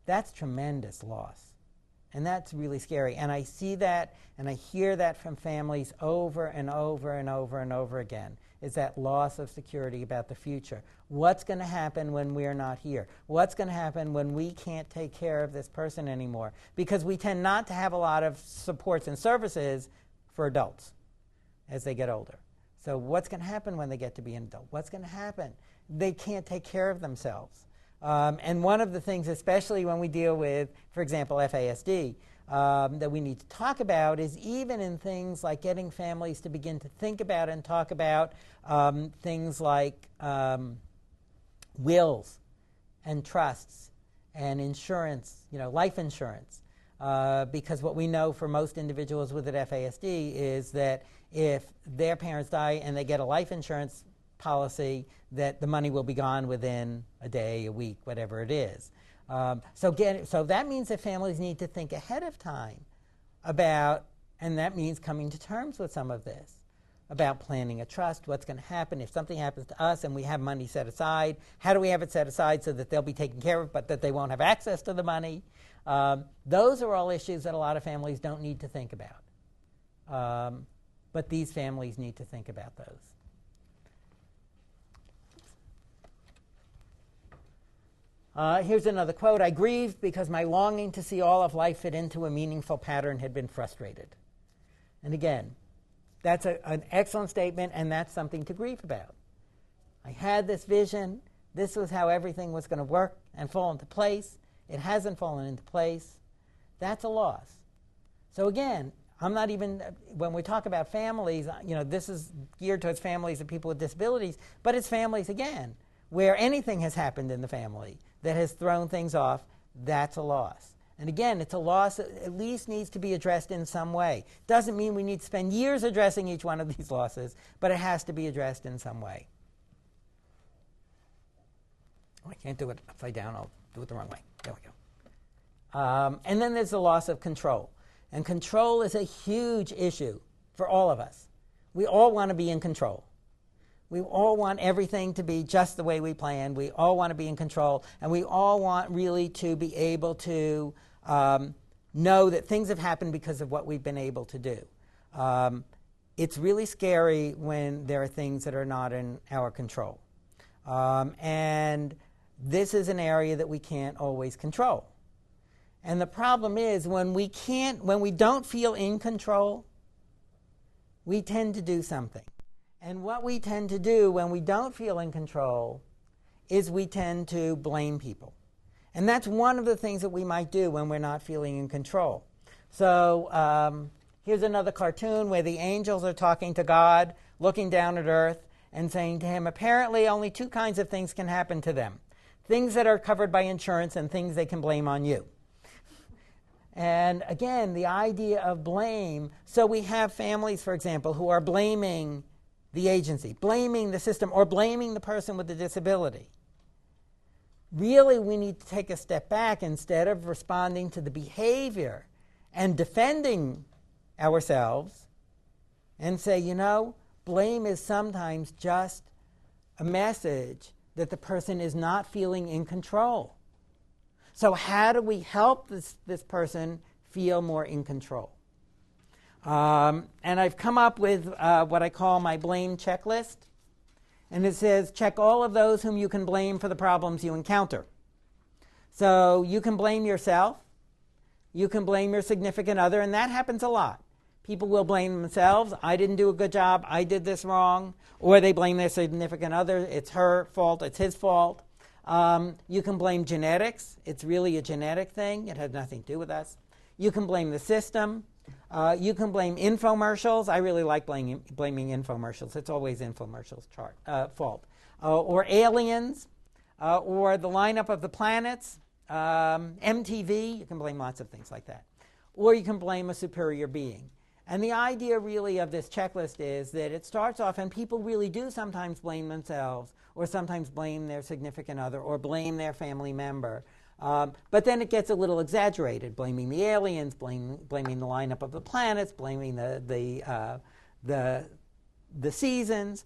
That's tremendous loss. And that's really scary. And I see that and I hear that from families over and over and over and over again, is that loss of security about the future. What's going to happen when we're not here? What's going to happen when we can't take care of this person anymore? Because we tend not to have a lot of supports and services for adults as they get older. So what's going to happen when they get to be an adult? What's going to happen? They can't take care of themselves. And one of the things, especially when we deal with, for example, FASD, that we need to talk about is even in things like getting families to begin to think about and talk about things like wills and trusts and insurance, life insurance. Because what we know for most individuals with FASD is that if their parents die and they get a life insurance policy, that the money will be gone within a day, a week, whatever it is. So that means that families need to think ahead of time about, and that means coming to terms with some of this, about planning a trust, what's going to happen if something happens to us and we have money set aside. How do we have it set aside so that they'll be taken care of but that they won't have access to the money? Those are all issues that a lot of families don't need to think about. But these families need to think about those. Here's another quote. I grieved because my longing to see all of life fit into a meaningful pattern had been frustrated. And again, that's an excellent statement, and that's something to grieve about. I had this vision. This was how everything was going to work and fall into place. It hasn't fallen into place. That's a loss. So again, I'm not even, when we talk about families, this is geared towards families of people with disabilities, but it's families, again, where anything has happened in the family that has thrown things off. That's a loss. And again, it's a loss that at least needs to be addressed in some way. Doesn't mean we need to spend years addressing each one of these losses, but it has to be addressed in some way. Oh, I can't do it upside down. I'll do it the wrong way. There we go. And then there's the loss of control. And control is a huge issue for all of us. We all want to be in control. We all want everything to be just the way we planned. We all want to be in control. And we all want really to be able to know that things have happened because of what we've been able to do. It's really scary when there are things that are not in our control. And this is an area that we can't always control. And the problem is when we don't feel in control, we tend to do something. And what we tend to do when we don't feel in control is we tend to blame people. And that's one of the things that we might do when we're not feeling in control. So here's another cartoon where the angels are talking to God, looking down at earth, and saying to him, apparently only two kinds of things can happen to them. Things that are covered by insurance and things they can blame on you. And again, the idea of blame. So we have families, for example, who are blaming the agency, blaming the system, or blaming the person with the disability. Really, we need to take a step back instead of responding to the behavior and defending ourselves and say, you know, blame is sometimes just a message that the person is not feeling in control. So how do we help this person feel more in control? And I've come up with what I call my blame checklist. And it says, check all of those whom you can blame for the problems you encounter. So you can blame yourself. You can blame your significant other, and that happens a lot. People will blame themselves. I didn't do a good job. I did this wrong. Or they blame their significant other. It's her fault. It's his fault. You can blame genetics. It's really a genetic thing. It has nothing to do with us. You can blame the system. You can blame infomercials. I really like blaming infomercials. It's always infomercials' fault. Or aliens, or the lineup of the planets, MTV. You can blame lots of things like that. Or you can blame a superior being. And the idea really of this checklist is that it starts off, and people really do sometimes blame themselves, or sometimes blame their significant other, or blame their family member. But then it gets a little exaggerated, blaming the aliens, blaming the lineup of the planets, blaming the seasons,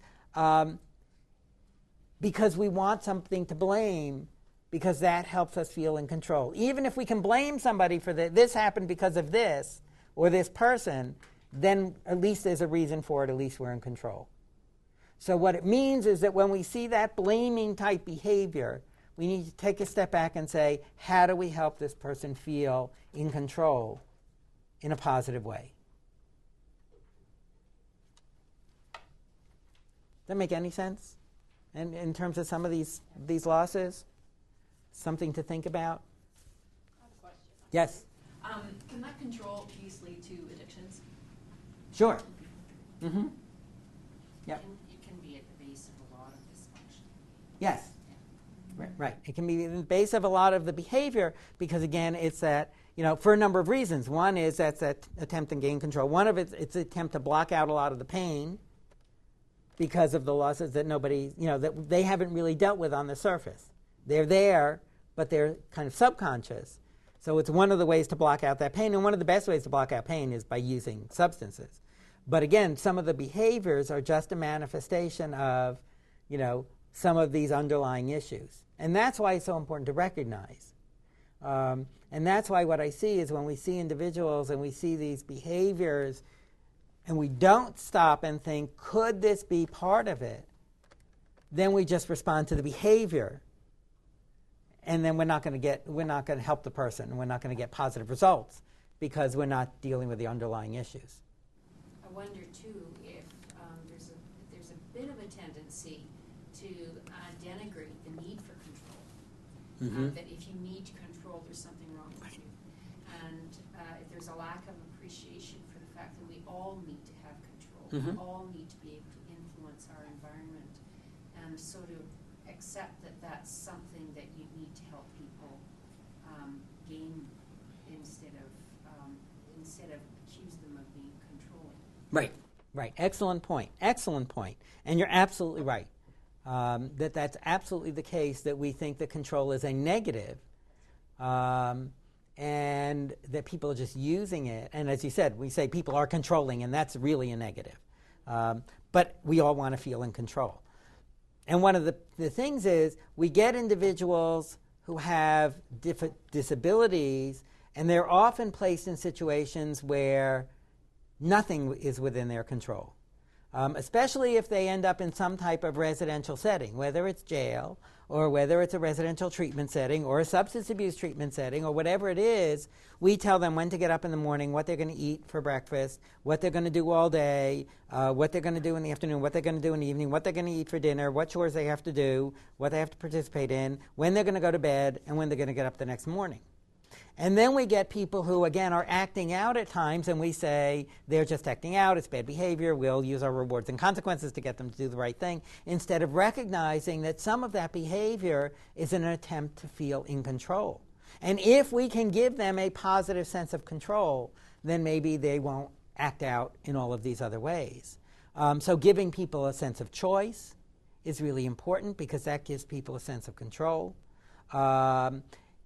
because we want something to blame, because that helps us feel in control. Even if we can blame somebody for this happened because of this, or this person, then at least there's a reason for it, at least we're in control. So what it means is that when we see that blaming type behavior, we need to take a step back and say, how do we help this person feel in control in a positive way? Does that make any sense? And in terms of some of these losses, something to think about? I have a question. Yes? Can that control piece lead to addictions? Sure. Mm-hmm. Yep. It can be at the base of a lot of dysfunction. Yes. Right. It can be in the base of a lot of the behavior because, again, it's that, for a number of reasons. One is that's that attempt to gain control. One of it's an attempt to block out a lot of the pain because of the losses that nobody, that they haven't really dealt with on the surface. They're there, but they're kind of subconscious. So it's one of the ways to block out that pain. And one of the best ways to block out pain is by using substances. But again, some of the behaviors are just a manifestation of, some of these underlying issues. And that's why it's so important to recognize. And that's why what I see is when we see individuals and we see these behaviors and we don't stop and think, could this be part of it? Then we just respond to the behavior. And then we're not going to help the person, and we're not going to get positive results because we're not dealing with the underlying issues. I wonder too if there's a bit of a tendency to denigrate the need for control. Mm-hmm. That if you need control, there's something wrong with you. And if there's a lack of appreciation for the fact that we all need to have control, Mm-hmm. we all need to be able to influence our environment, and so to accept that that's something that you need to help people gain instead of accuse them of being controlling. Right. Excellent point. And you're absolutely right. That's absolutely the case, that we think that control is a negative, and that people are just using it. And as you said, we say people are controlling, and that's really a negative. But we all want to feel in control. And one of the things is we get individuals who have disabilities, and they're often placed in situations where nothing is within their control. Especially if they end up in some type of residential setting, whether it's jail or whether it's a residential treatment setting or a substance abuse treatment setting or whatever it is. We tell them when to get up in the morning, what they're going to eat for breakfast, what they're going to do all day, what they're going to do in the afternoon, what they're going to do in the evening, what they're going to eat for dinner, what chores they have to do, what they have to participate in, when they're going to go to bed, and when they're going to get up the next morning. And then we get people who, again, are acting out at times, and we say they're just acting out, it's bad behavior, we'll use our rewards and consequences to get them to do the right thing, instead of recognizing that some of that behavior is an attempt to feel in control. And if we can give them a positive sense of control, then maybe they won't act out in all of these other ways. So giving people a sense of choice is really important, because that gives people a sense of control.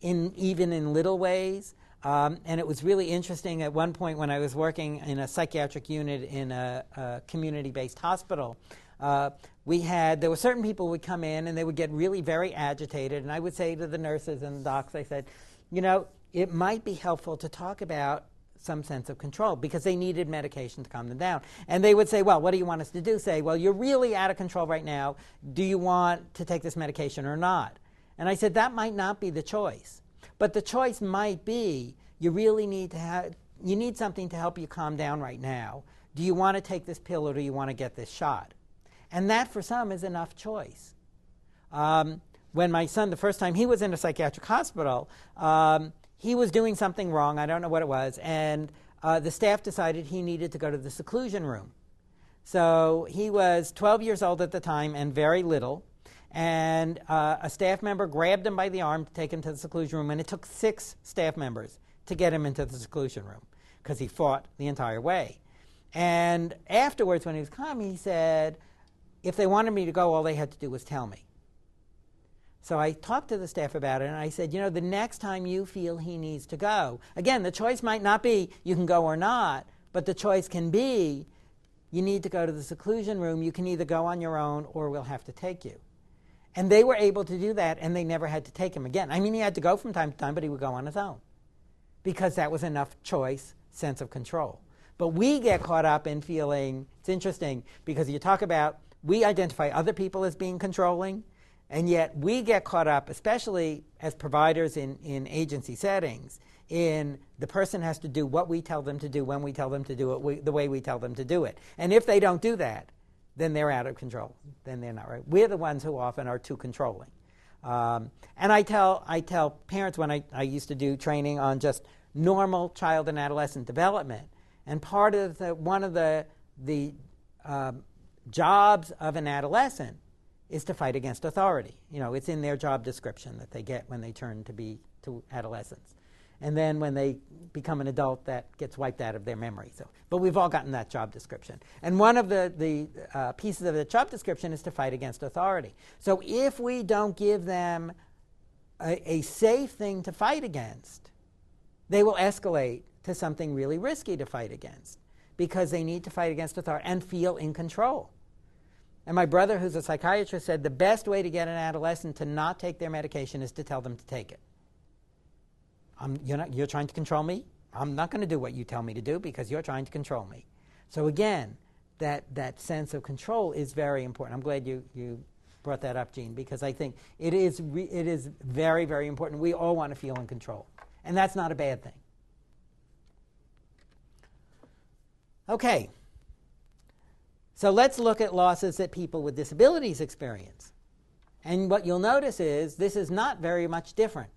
Even in little ways. And it was really interesting at one point when I was working in a psychiatric unit in a community-based hospital. There were certain people who would come in and they would get really very agitated, and I would say to the nurses and the docs, I said, it might be helpful to talk about some sense of control, because they needed medication to calm them down. And they would say, well, what do you want us to do? Say, well, you're really out of control right now. Do you want to take this medication or not? And I said, that might not be the choice. But the choice might be, you really need you need something to help you calm down right now. Do you want to take this pill, or do you want to get this shot? And that, for some, is enough choice. When my son, the first time he was in a psychiatric hospital, he was doing something wrong. I don't know what it was. And the staff decided he needed to go to the seclusion room. So he was 12 years old at the time and very little. And a staff member grabbed him by the arm to take him to the seclusion room. And it took 6 staff members to get him into the seclusion room, because he fought the entire way. And afterwards, when he was calm, he said, if they wanted me to go, all they had to do was tell me. So I talked to the staff about it, and I said, the next time you feel he needs to go, again, the choice might not be you can go or not, but the choice can be you need to go to the seclusion room. You can either go on your own, or we'll have to take you. And they were able to do that, and they never had to take him again. I mean, he had to go from time to time, but he would go on his own, because that was enough choice, sense of control. But we get caught up in feeling, it's interesting, because you talk about, we identify other people as being controlling, and yet we get caught up, especially as providers in agency settings, in the person has to do what we tell them to do when we tell them to do it, the way we tell them to do it. And if they don't do that, then they're out of control. Then they're not right. We're the ones who often are too controlling. And I tell parents, when I used to do training on just normal child and adolescent development, and part of one of the jobs of an adolescent is to fight against authority. It's in their job description that they get when they turn to adolescence. And then when they become an adult, that gets wiped out of their memory. But we've all gotten that job description. And one of the pieces of the job description is to fight against authority. So if we don't give them a safe thing to fight against, they will escalate to something really risky to fight against, because they need to fight against authority and feel in control. And my brother, who's a psychiatrist, said the best way to get an adolescent to not take their medication is to tell them to take it. You're trying to control me? I'm not going to do what you tell me to do, because you're trying to control me. So again, that sense of control is very important. I'm glad you brought that up, Jean, because I think it is very, very important. We all want to feel in control. And that's not a bad thing. Okay. So let's look at losses that people with disabilities experience. And what you'll notice is this is not very much different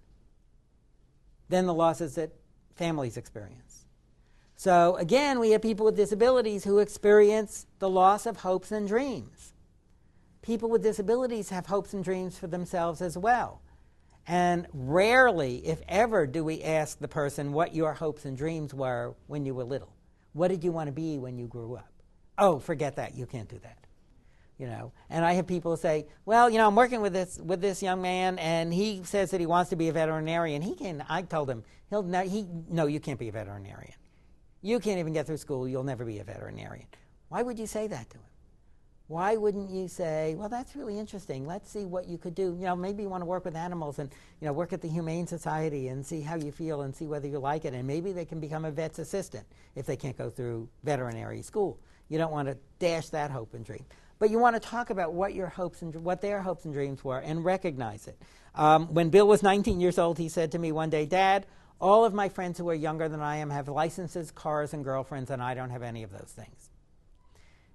than the losses that families experience. So again, we have people with disabilities who experience the loss of hopes and dreams. People with disabilities have hopes and dreams for themselves as well. And rarely, if ever, do we ask the person what your hopes and dreams were when you were little. What did you want to be when you grew up? Oh, forget that. You can't do that. And I have people say, well, I'm working with this young man, and he says that he wants to be a veterinarian. I told him, no, you can't be a veterinarian. You can't even get through school. You'll never be a veterinarian. Why would you say that to him? Why wouldn't you say, well, that's really interesting. Let's see what you could do. Maybe you want to work with animals and, work at the Humane Society and see how you feel and see whether you like it. And maybe they can become a vet's assistant if they can't go through veterinary school. You don't want to dash that hope and dream. But you want to talk about what their hopes and dreams were and recognize it. When Bill was 19 years old, he said to me one day, Dad, all of my friends who are younger than I am have licenses, cars, and girlfriends, and I don't have any of those things.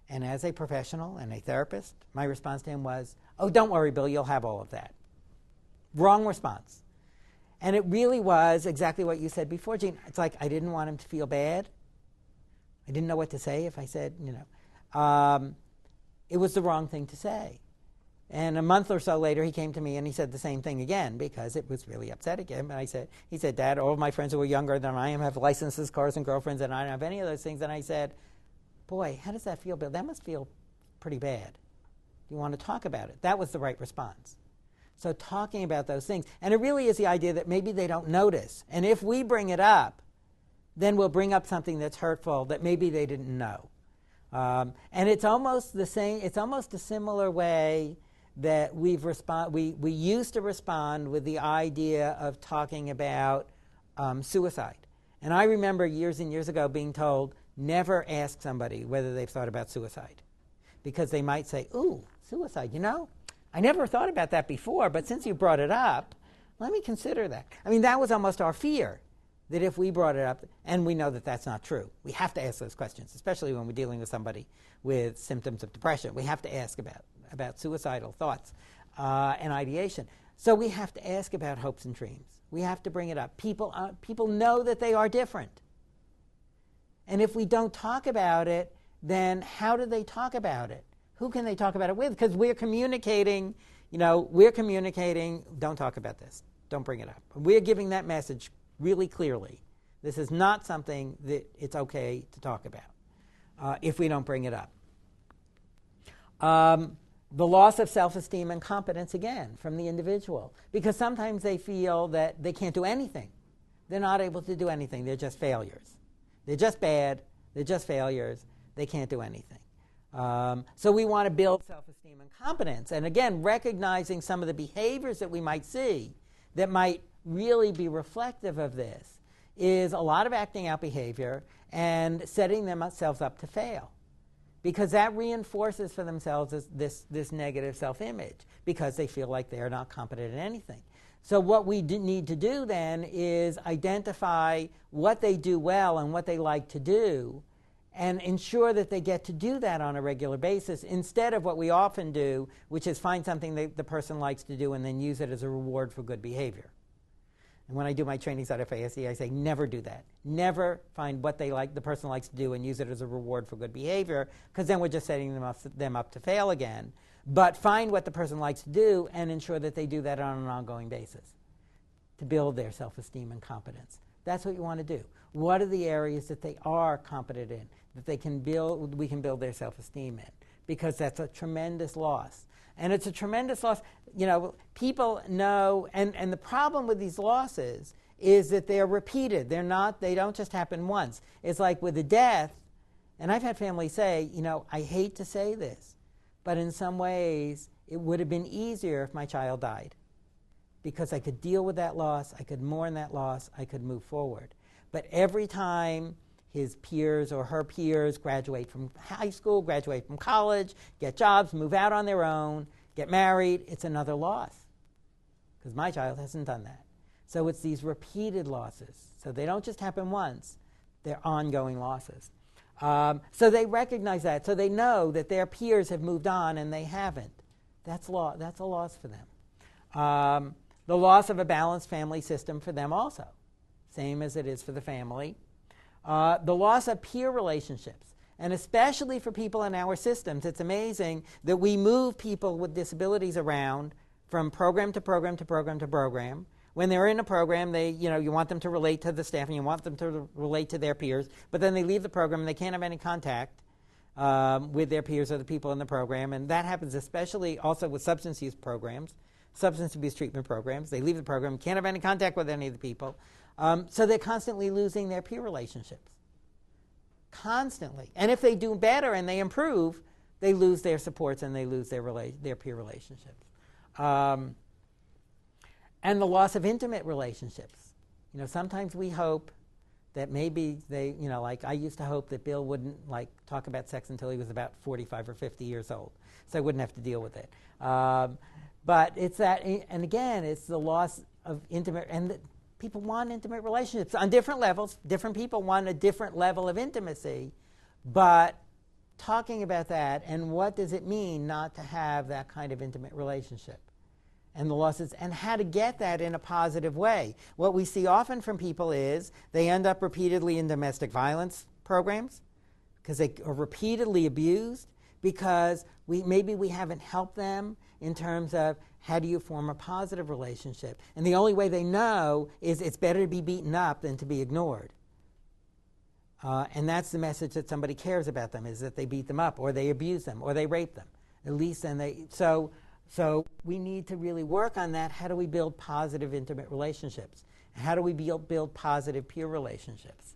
And as a professional and a therapist, my response to him was, oh, don't worry, Bill, you'll have all of that. Wrong response. And it really was exactly what you said before, Jean. It's like I didn't want him to feel bad. I didn't know what to say if I said, it was the wrong thing to say. And a month or so later, he came to me and he said the same thing again because it was really upsetting him. And he said, Dad, all of my friends who are younger than I am have licenses, cars, and girlfriends, and I don't have any of those things. And I said, boy, how does that feel, Bill? That must feel pretty bad. Do you want to talk about it? That was the right response. So talking about those things. And it really is the idea that maybe they don't notice. And if we bring it up, then we'll bring up something that's hurtful that maybe they didn't know. And it's almost the same, it's almost a similar way that we used to respond with the idea of talking about suicide. And I remember years and years ago being told, never ask somebody whether they've thought about suicide. Because they might say, ooh, suicide, I never thought about that before, but since you brought it up, let me consider that. I mean, that was almost our fear, that if we brought it up, and we know that that's not true. We have to ask those questions, especially when we're dealing with somebody with symptoms of depression. We have to ask about suicidal thoughts and ideation. So we have to ask about hopes and dreams. We have to bring it up. People know that they are different. And if we don't talk about it, then how do they talk about it? Who can they talk about it with? Because we're communicating, don't talk about this. Don't bring it up. We're giving that message really clearly. This is not something that it's okay to talk about if we don't bring it up. The loss of self-esteem and competence, again, from the individual. Because sometimes they feel that they can't do anything. They're not able to do anything. They're just failures. They're just bad. They're just failures. They can't do anything. So we want to build self-esteem and competence. And again, recognizing some of the behaviors that we might see that might really be reflective of this is a lot of acting out behavior and setting themselves up to fail. Because that reinforces for themselves this negative self-image because they feel like they're not competent in anything. So what we need to do then is identify what they do well and what they like to do and ensure that they get to do that on a regular basis instead of what we often do, which is find something that the person likes to do and then use it as a reward for good behavior. And when I do my trainings at FASD, I say never do that. Never find what the person likes to do and use it as a reward for good behavior, because then we're just setting them up to fail again. But find what the person likes to do and ensure that they do that on an ongoing basis to build their self-esteem and competence. That's what you want to do. What are the areas that they are competent in, that we can build their self-esteem in? Because that's a tremendous loss. And it's a tremendous loss. People know, and the problem with these losses is that they're repeated. They don't just happen once. It's like with a death, and I've had families say, I hate to say this, but in some ways it would have been easier if my child died. Because I could deal with that loss, I could mourn that loss, I could move forward. But every time his peers or her peers graduate from high school, graduate from college, get jobs, move out on their own, get married, it's another loss. Because my child hasn't done that. So it's these repeated losses. So they don't just happen once, they're ongoing losses. So they recognize that. So they know that their peers have moved on and they haven't. That's a loss for them. The loss of a balanced family system for them also. Same as it is for the family. The loss of peer relationships. And especially for people in our systems, it's amazing that we move people with disabilities around from program to program to program to program. When they're in a program, you want them to relate to the staff and you want them to relate to their peers, but then they leave the program and they can't have any contact with their peers or the people in the program. And that happens especially also with substance use programs, substance abuse treatment programs. They leave the program, can't have any contact with any of the people. So they're constantly losing their peer relationships. Constantly. And if they do better and they improve, they lose their supports and they lose their peer relationships. And the loss of intimate relationships. Sometimes we hope that maybe like I used to hope that Bill wouldn't talk about sex until he was about 45 or 50 years old, so I wouldn't have to deal with it. But it's that, and again, it's the loss of intimate, and people want intimate relationships on different levels. Different people want a different level of intimacy, but talking about that and what does it mean not to have that kind of intimate relationship, and the losses, and how to get that in a positive way. What we see often from people is they end up repeatedly in domestic violence programs because they are repeatedly abused, because maybe we haven't helped them in terms of how do you form a positive relationship. And the only way they know is it's better to be beaten up than to be ignored. And that's the message that somebody cares about them, is that they beat them up or they abuse them or they rape them. At least then they... So we need to really work on that. How do we build positive intimate relationships? How do we build positive peer relationships?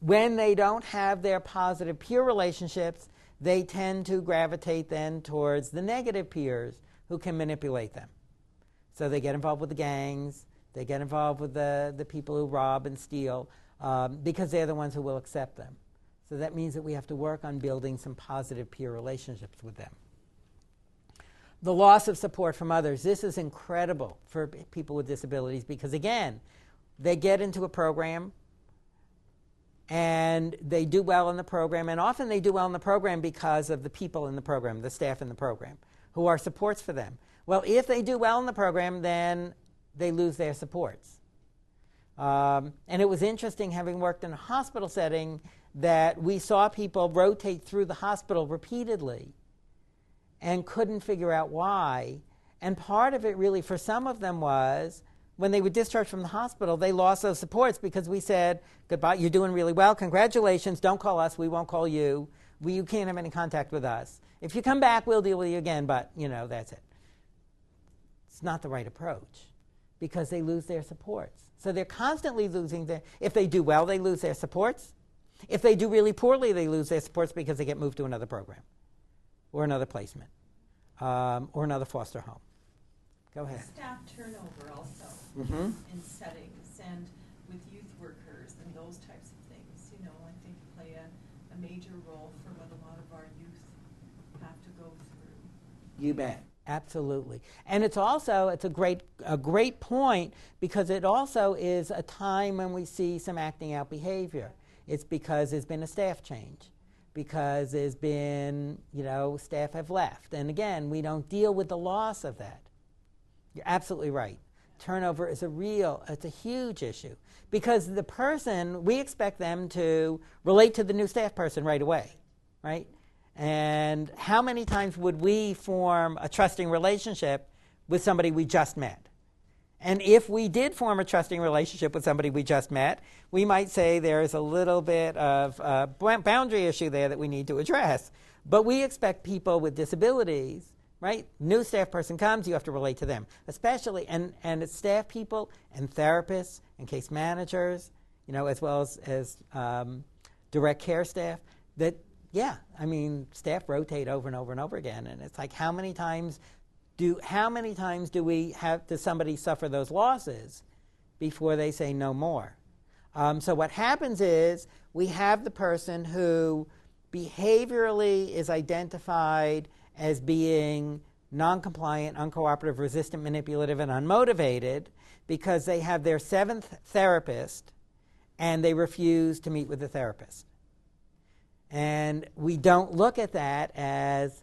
When they don't have their positive peer relationships, they tend to gravitate then towards the negative peers who can manipulate them. So they get involved with the gangs, they get involved with the people who rob and steal, because they're the ones who will accept them. So that means that we have to work on building some positive peer relationships with them. The loss of support from others. This is incredible for people with disabilities because, again, they get into a program and they do well in the program, and often they do well in the program because of the people in the program, the staff in the program, who are supports for them. Well, if they do well in the program, then they lose their supports. And it was interesting, having worked in a hospital setting, that we saw people rotate through the hospital repeatedly and couldn't figure out why. And part of it really for some of them was when they were discharged from the hospital, they lost those supports because we said, goodbye, you're doing really well, congratulations, don't call us, we won't call you, you can't have any contact with us. If you come back, we'll deal with you again, but, that's it. It's not the right approach because they lose their supports. So they're constantly losing if they do well, they lose their supports. If they do really poorly, they lose their supports because they get moved to another program, or another placement, or another foster home. Go ahead. Staff turnover also in settings and with youth workers and those types of things, I think play a major role for what a lot of our youth have to go through. You bet. Absolutely. And it's a great point because it also is a time when we see some acting out behavior. It's because there's been a staff change. Because there's been, staff have left. And again, we don't deal with the loss of that. You're absolutely right. Turnover is it's a huge issue. Because the person, we expect them to relate to the new staff person right away, right? And how many times would we form a trusting relationship with somebody we just met? And if we did form a trusting relationship with somebody we just met, we might say there's a little bit of a boundary issue there that we need to address. But we expect people with disabilities, right? New staff person comes, you have to relate to them. Especially, and it's staff people and therapists and case managers, as well as direct care staff, that, staff rotate over and over and over again. And it's like, how many times does somebody suffer those losses before they say no more? So what happens is we have the person who behaviorally is identified as being non-compliant, uncooperative, resistant, manipulative, and unmotivated because they have their 7th therapist and they refuse to meet with the therapist. And we don't look at that as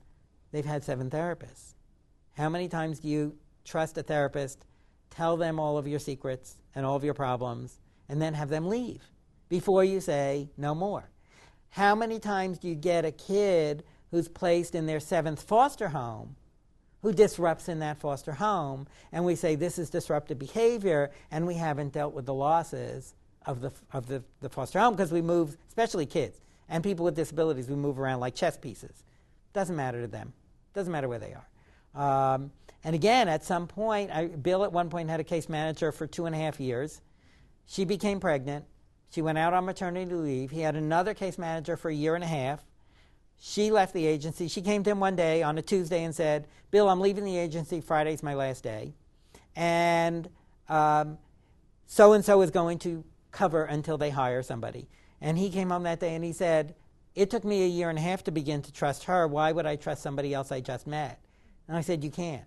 they've had 7 therapists. How many times do you trust a therapist, tell them all of your secrets and all of your problems, and then have them leave before you say no more? How many times do you get a kid who's placed in their 7th foster home who disrupts in that foster home, and we say this is disruptive behavior, and we haven't dealt with the losses of the foster home because we move, especially kids and people with disabilities, we move around like chess pieces. Doesn't matter to them. Doesn't matter where they are. And again, at some point, Bill at one point had a case manager for 2.5 years. She became pregnant. She went out on maternity leave. He had another case manager for 1.5 years. She left the agency. She came to him one day on a Tuesday and said, Bill, I'm leaving the agency. Friday's my last day. And so-and-so is going to cover until they hire somebody. And he came home that day and he said, it took me 1.5 years to begin to trust her. Why would I trust somebody else I just met? And I said, you can't.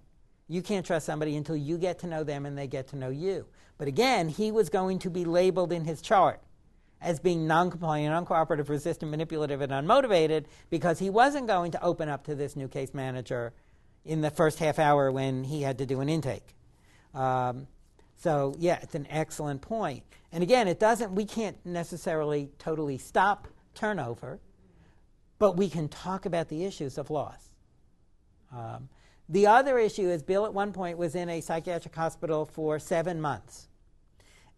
You can't trust somebody until you get to know them and they get to know you. But again, he was going to be labeled in his chart as being non-compliant, uncooperative, resistant, manipulative, and unmotivated because he wasn't going to open up to this new case manager, in the first half hour when he had to do an intake. So yeah, it's an excellent point. And again, we can't necessarily totally stop turnover, but we can talk about the issues of loss. The other issue is Bill at one point was in a psychiatric hospital for 7 months.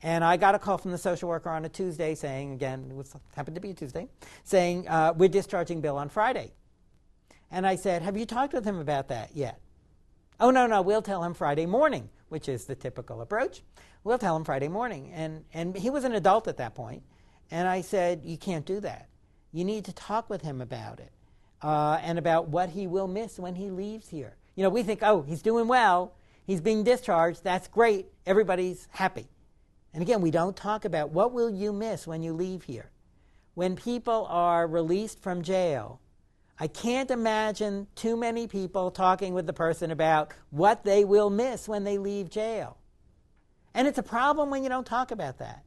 And I got a call from the social worker on a Tuesday saying, again, happened to be a Tuesday, saying, we're discharging Bill on Friday. And I said, have you talked with him about that yet? Oh, no, we'll tell him Friday morning, which is the typical approach. We'll tell him Friday morning. And he was an adult at that point. And I said, you can't do that. You need to talk with him about it and about what he will miss when he leaves here. You know, we think, oh, he's doing well. He's being discharged. That's great. Everybody's happy. And again, we don't talk about what will you miss when you leave here. When people are released from jail, I can't imagine too many people talking with the person about what they will miss when they leave jail. And it's a problem when you don't talk about that.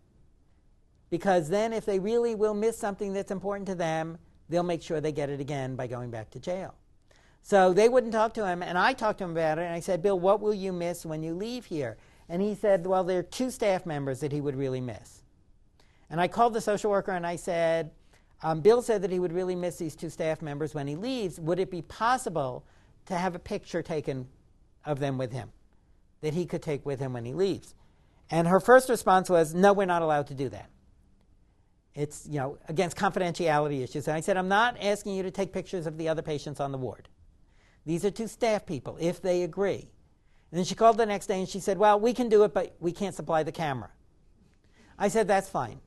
Because then if they really will miss something that's important to them, they'll make sure they get it again by going back to jail. So they wouldn't talk to him, and I talked to him about it, and I said, Bill, what will you miss when you leave here? And he said, well, there are 2 staff members that he would really miss. And I called the social worker and I said, Bill said that he would really miss these 2 staff members when he leaves. Would it be possible to have a picture taken of them with him that he could take with him when he leaves? And her first response was, no, we're not allowed to do that. It's, against confidentiality issues. And I said, I'm not asking you to take pictures of the other patients on the ward. These are 2 staff people, if they agree. And then she called the next day and she said, well, we can do it, but we can't supply the camera. I said, that's fine.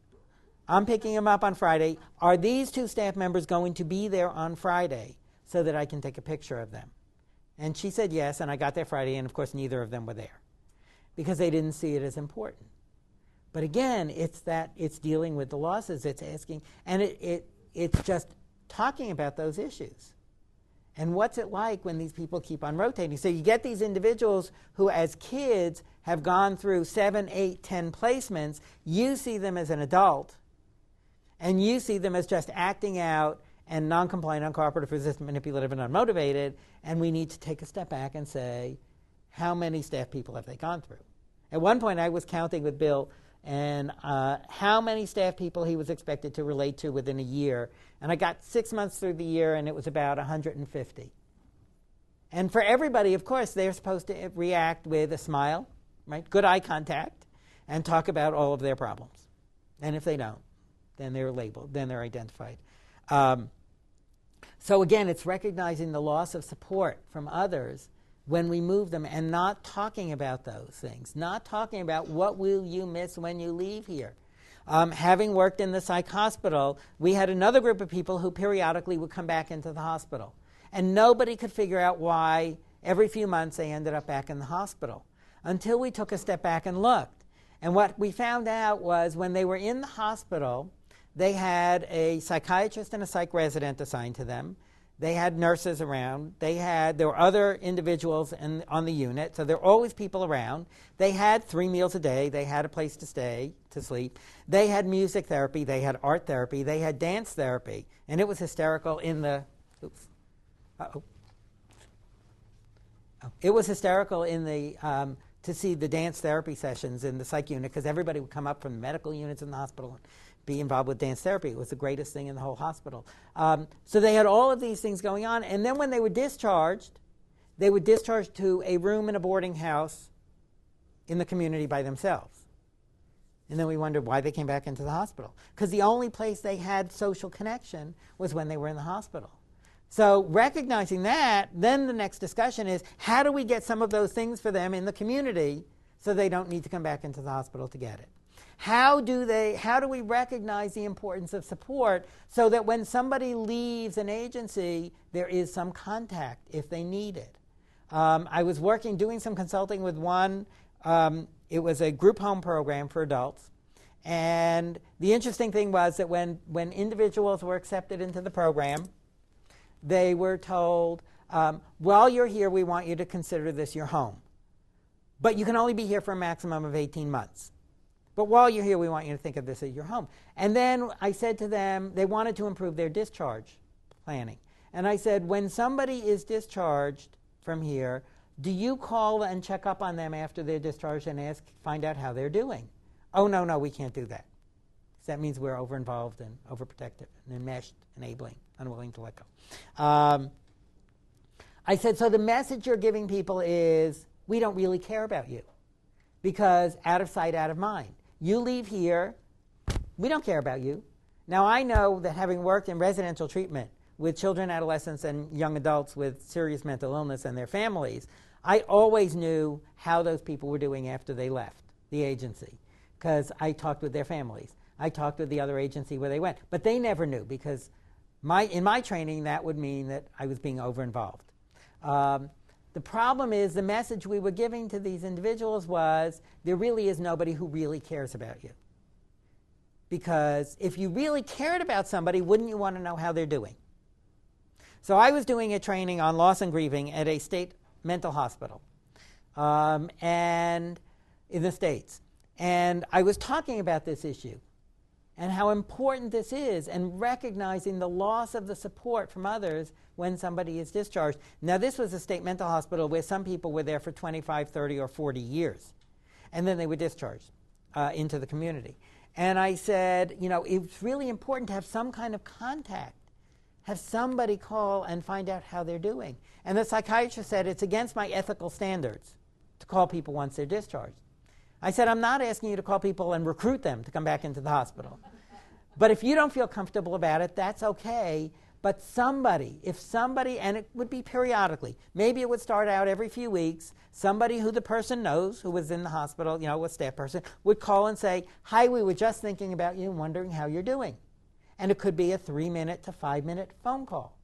I'm picking them up on Friday. Are these 2 staff members going to be there on Friday so that I can take a picture of them? And she said yes, and I got there Friday, and of course neither of them were there because they didn't see it as important. But again, it's dealing with the losses, it's asking, and it's just talking about those issues. And what's it like when these people keep on rotating? So you get these individuals who, as kids, have gone through 7, 8, 10 placements. You see them as an adult, and you see them as just acting out and non-compliant, uncooperative, resistant, manipulative, and unmotivated. And we need to take a step back and say, how many staff people have they gone through? At one point, I was counting with Bill and how many staff people he was expected to relate to within a year. And I got 6 months through the year, and it was about 150. And for everybody, of course, they're supposed to react with a smile, right? Good eye contact, and talk about all of their problems. And if they don't, then they're labeled, then they're identified. So again, it's recognizing the loss of support from others when we move them and not talking about those things, not talking about what will you miss when you leave here. Having worked in the psych hospital, we had another group of people who periodically would come back into the hospital. And nobody could figure out why every few months they ended up back in the hospital until we took a step back and looked. And what we found out was when they were in the hospital, they had a psychiatrist and a psych resident assigned to them. They had nurses around. There were other individuals on the unit, so there were always people around. They had 3 meals a day. They had a place to stay, to sleep. They had music therapy. They had art therapy. They had dance therapy. And it was hysterical in the... Oops. Uh-oh. Oh. It was hysterical in the... to see the dance therapy sessions in the psych unit because everybody would come up from the medical units in the hospital and be involved with dance therapy. It was the greatest thing in the whole hospital. So they had all of these things going on. And then when they were discharged to a room in a boarding house in the community by themselves. And then we wondered why they came back into the hospital. Because the only place they had social connection was when they were in the hospital. So recognizing that, then the next discussion is, how do we get some of those things for them in the community so they don't need to come back into the hospital to get it? How do we recognize the importance of support so that when somebody leaves an agency, there is some contact if they need it? I was doing some consulting with one. It was a group home program for adults. And the interesting thing was that when individuals were accepted into the program, they were told, while you're here, we want you to consider this your home. But you can only be here for a maximum of 18 months. But while you're here, we want you to think of this as your home. And then I said to them, they wanted to improve their discharge planning. And I said, when somebody is discharged, from here, do you call and check up on them after they're discharged and find out how they're doing? Oh, no, we can't do that. That means we're over-involved and overprotective and enmeshed, enabling, unwilling to let go. I said, so the message you're giving people is, we don't really care about you, because out of sight, out of mind. You leave here, we don't care about you. Now, I know that having worked in residential treatment with children, adolescents, and young adults with serious mental illness and their families, I always knew how those people were doing after they left the agency, because I talked with their families. I talked with the other agency where they went. But they never knew, because in my training, that would mean that I was being over-involved. The problem is the message we were giving to these individuals was, there really is nobody who really cares about you. Because if you really cared about somebody, wouldn't you want to know how they're doing? So I was doing a training on loss and grieving at a state mental hospital and in the States. And I was talking about this issue and how important this is, and recognizing the loss of the support from others when somebody is discharged. Now, this was a state mental hospital where some people were there for 25, 30, or 40 years, and then they were discharged into the community. And I said, it's really important to have some kind of contact, have somebody call and find out how they're doing. And the psychiatrist said, it's against my ethical standards to call people once they're discharged. I said, I'm not asking you to call people and recruit them to come back into the hospital. But if you don't feel comfortable about it, that's okay. But if somebody, and it would be periodically, maybe it would start out every few weeks, somebody who the person knows, who was in the hospital, a staff person, would call and say, hi, we were just thinking about you and wondering how you're doing. And it could be a 3-minute to 5-minute phone call.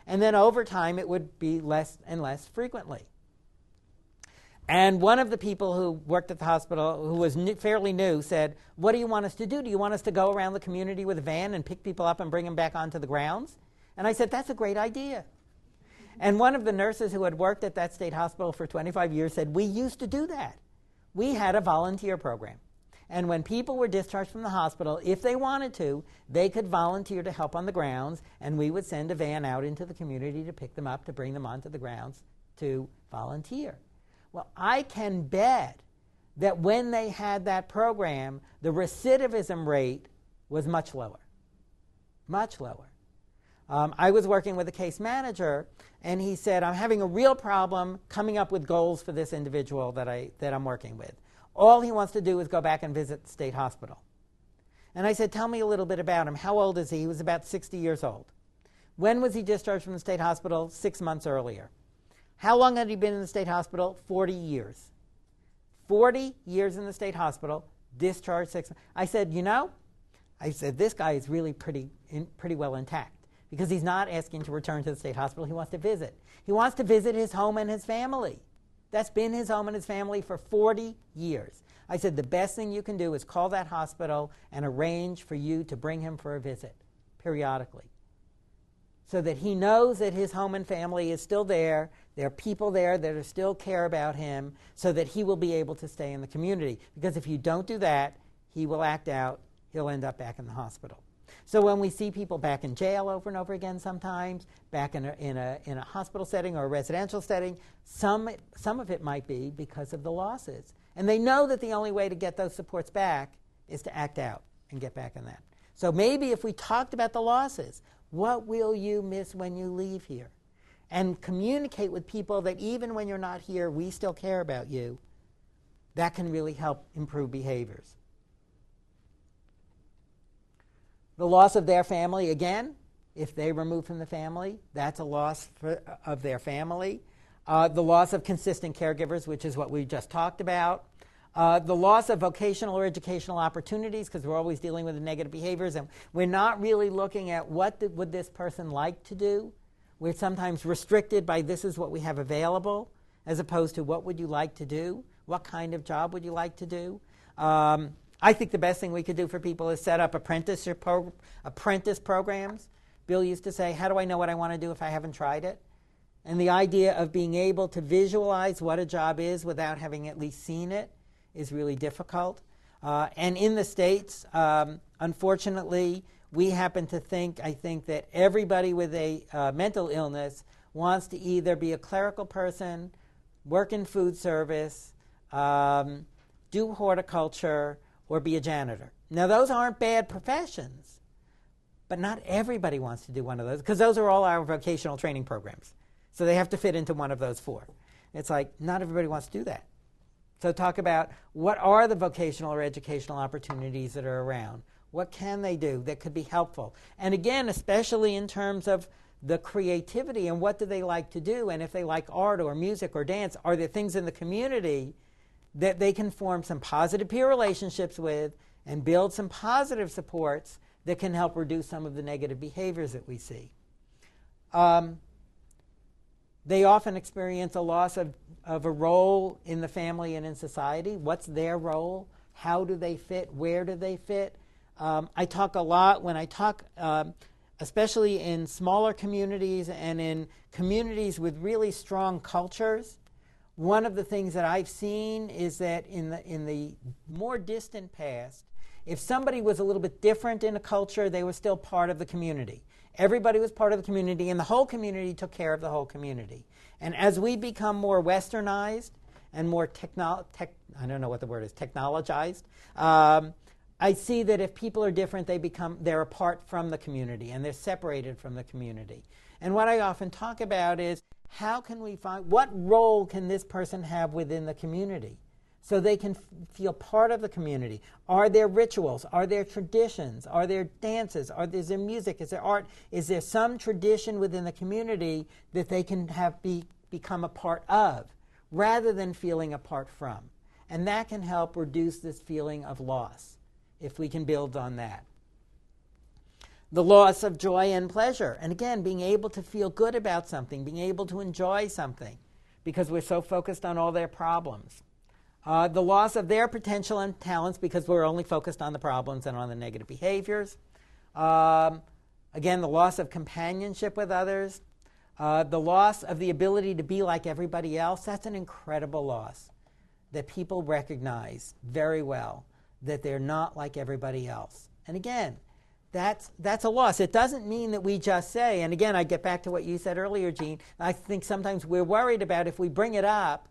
And then over time, it would be less and less frequently. And one of the people who worked at the hospital, who was fairly new, said, what do you want us to do? Do you want us to go around the community with a van and pick people up and bring them back onto the grounds? And I said, that's a great idea. And one of the nurses who had worked at that state hospital for 25 years said, we used to do that. We had a volunteer program. And when people were discharged from the hospital, if they wanted to, they could volunteer to help on the grounds, and we would send a van out into the community to pick them up, to bring them onto the grounds to volunteer. Well, I can bet that when they had that program, the recidivism rate was much lower. Much lower. I was working with a case manager, and he said, I'm having a real problem coming up with goals for this individual that I'm working with. All he wants to do is go back and visit the state hospital. And I said, tell me a little bit about him. How old is he? He was about 60 years old. When was he discharged from the state hospital? 6 months earlier. How long had he been in the state hospital? 40 years. 40 years in the state hospital, discharged 6 months. I said, this guy is really pretty well intact, because he's not asking to return to the state hospital. He wants to visit. He wants to visit his home and his family. That's been his home and his family for 40 years. I said, the best thing you can do is call that hospital and arrange for you to bring him for a visit periodically, so that he knows that his home and family is still there. There are people there that still care about him, so that he will be able to stay in the community. Because if you don't do that, he will act out. He'll end up back in the hospital. So when we see people back in jail over and over again sometimes, back in a hospital setting or a residential setting, some of it might be because of the losses. And they know that the only way to get those supports back is to act out and get back in that. So maybe if we talked about the losses, what will you miss when you leave here? And communicate with people that even when you're not here, we still care about you. That can really help improve behaviors. The loss of their family, again, if they remove from the family, that's a loss of their family. The loss of consistent caregivers, which is what we just talked about. The loss of vocational or educational opportunities, because we're always dealing with the negative behaviors, and we're not really looking at what would this person like to do. We're sometimes restricted by this is what we have available, as opposed to what would you like to do? What kind of job would you like to do? I think the best thing we could do for people is set up apprentice programs. Bill used to say, how do I know what I want to do if I haven't tried it? And the idea of being able to visualize what a job is without having at least seen it is really difficult. And in the States, unfortunately, we happen to think, I think, that everybody with a mental illness wants to either be a clerical person, work in food service, do horticulture, or be a janitor. Now, those aren't bad professions, but not everybody wants to do one of those, because those are all our vocational training programs. So they have to fit into one of those four. It's like, not everybody wants to do that. So talk about what are the vocational or educational opportunities that are around. What can they do that could be helpful? And again, especially in terms of the creativity and what do they like to do, and if they like art or music or dance, are there things in the community that they can form some positive peer relationships with and build some positive supports that can help reduce some of the negative behaviors that we see. They often experience a loss of a role in the family and in society. What's their role? How do they fit? Where do they fit? I talk a lot when I talk, especially in smaller communities and in communities with really strong cultures. One of the things that I've seen is that in the more distant past, if somebody was a little bit different in a culture, they were still part of the community. Everybody was part of the community, and the whole community took care of the whole community. And as we become more westernized and more I don't know what the word is, technologized, I see that if people are different, they're apart from the community, and they're separated from the community. And what I often talk about is, how can we find, what role can this person have within the community so they can feel part of the community? Are there rituals? Are there traditions? Are there dances? Is there music? Is there art? Is there some tradition within the community that they can become a part of rather than feeling apart from? And that can help reduce this feeling of loss if we can build on that. The loss of joy and pleasure. And again, being able to feel good about something, being able to enjoy something because we're so focused on all their problems. The loss of their potential and talents because we're only focused on the problems and on the negative behaviors. Again, the loss of companionship with others. The loss of the ability to be like everybody else. That's an incredible loss that people recognize very well, that they're not like everybody else. And again, that's a loss. It doesn't mean that we just say, and again, I get back to what you said earlier, Jean, I think sometimes we're worried about if we bring it up,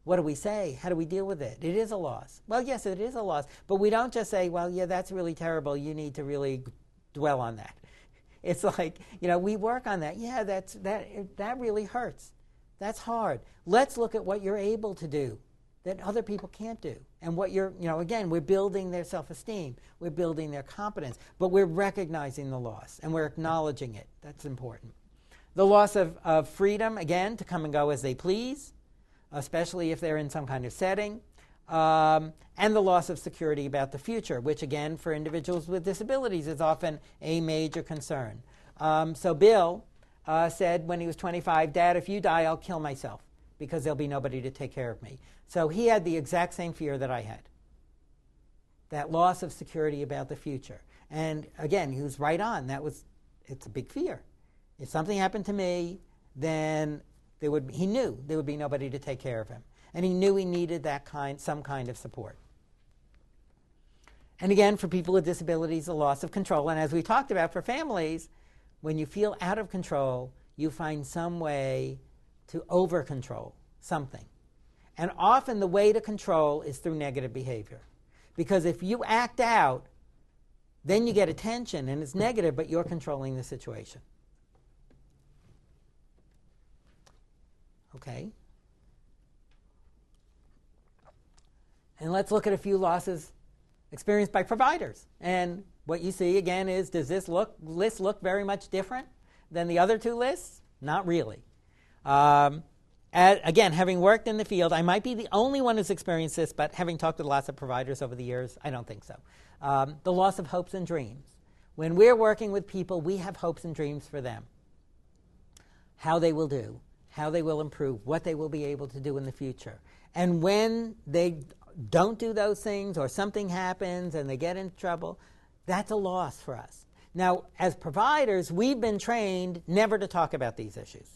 what do we say? How do we deal with it? It is a loss. Well, yes, it is a loss. But we don't just say, well, yeah, that's really terrible. You need to really dwell on that. It's like, we work on that. Yeah, that really hurts. That's hard. Let's look at what you're able to do that other people can't do. And what again, we're building their self-esteem. We're building their competence. But we're recognizing the loss, and we're acknowledging it. That's important. The loss of freedom, again, to come and go as they please, especially if they're in some kind of setting. And the loss of security about the future, which, again, for individuals with disabilities is often a major concern. So Bill said when he was 25, Dad, if you die, I'll kill myself because there'll be nobody to take care of me. So he had the exact same fear that I had, that loss of security about the future. And again, he was right on. It's a big fear. If something happened to me, then he knew there would be nobody to take care of him. And he knew he needed some kind of support. And again, for people with disabilities, a loss of control. And as we talked about, for families, when you feel out of control, you find some way to over-control something. And often the way to control is through negative behavior. Because if you act out, then you get attention, and it's negative, but you're controlling the situation. Okay. And let's look at a few losses experienced by providers. And what you see, again, is does this list look very much different than the other two lists? Not really. Again, having worked in the field, I might be the only one who's experienced this, but having talked to lots of providers over the years, I don't think so. The loss of hopes and dreams. When we're working with people, we have hopes and dreams for them. How they will do, how they will improve, what they will be able to do in the future. And when they don't do those things or something happens and they get into trouble, that's a loss for us. Now, as providers, we've been trained never to talk about these issues.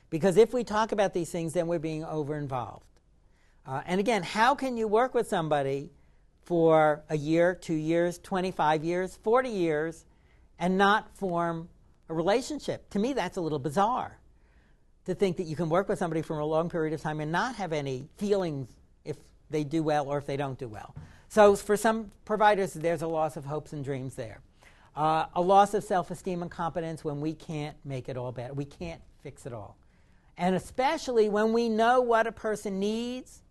Because if we talk about these things, then we're being over-involved. And again, how can you work with somebody for a year, 2 years, 25 years, 40 years, and not form a relationship? To me, that's a little bizarre. to think that you can work with somebody for a long period of time and not have any feelings if they do well or if they don't do well. So for some providers, there's a loss of hopes and dreams there. A loss of self-esteem and competence when we can't make it all better. We can't fix it all. And especially when we know what a person needs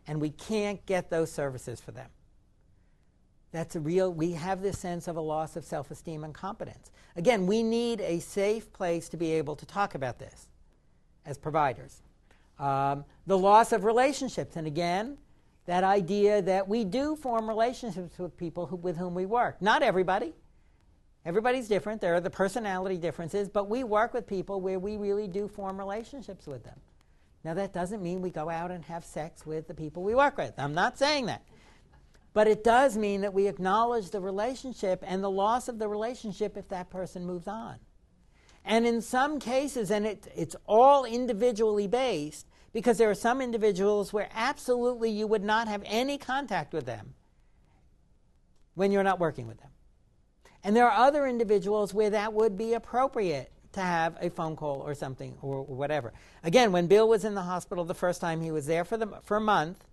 and we can't get those services for them. That's a real, we have this sense of a loss of self-esteem and competence. Again, we need a safe place to be able to talk about this as providers. The loss of relationships, and again, that idea that we do form relationships with people with whom we work. Not everybody. Everybody's different. There are the personality differences, but we work with people where we really do form relationships with them. Now, that doesn't mean we go out and have sex with the people we work with. I'm not saying that. But it does mean that we acknowledge the relationship and the loss of the relationship if that person moves on. And in some cases, and it's all individually based, because there are some individuals where absolutely you would not have any contact with them when you're not working with them. And there are other individuals where that would be appropriate to have a phone call or something or whatever. Again, when Bill was in the hospital the first time, he was there for a month.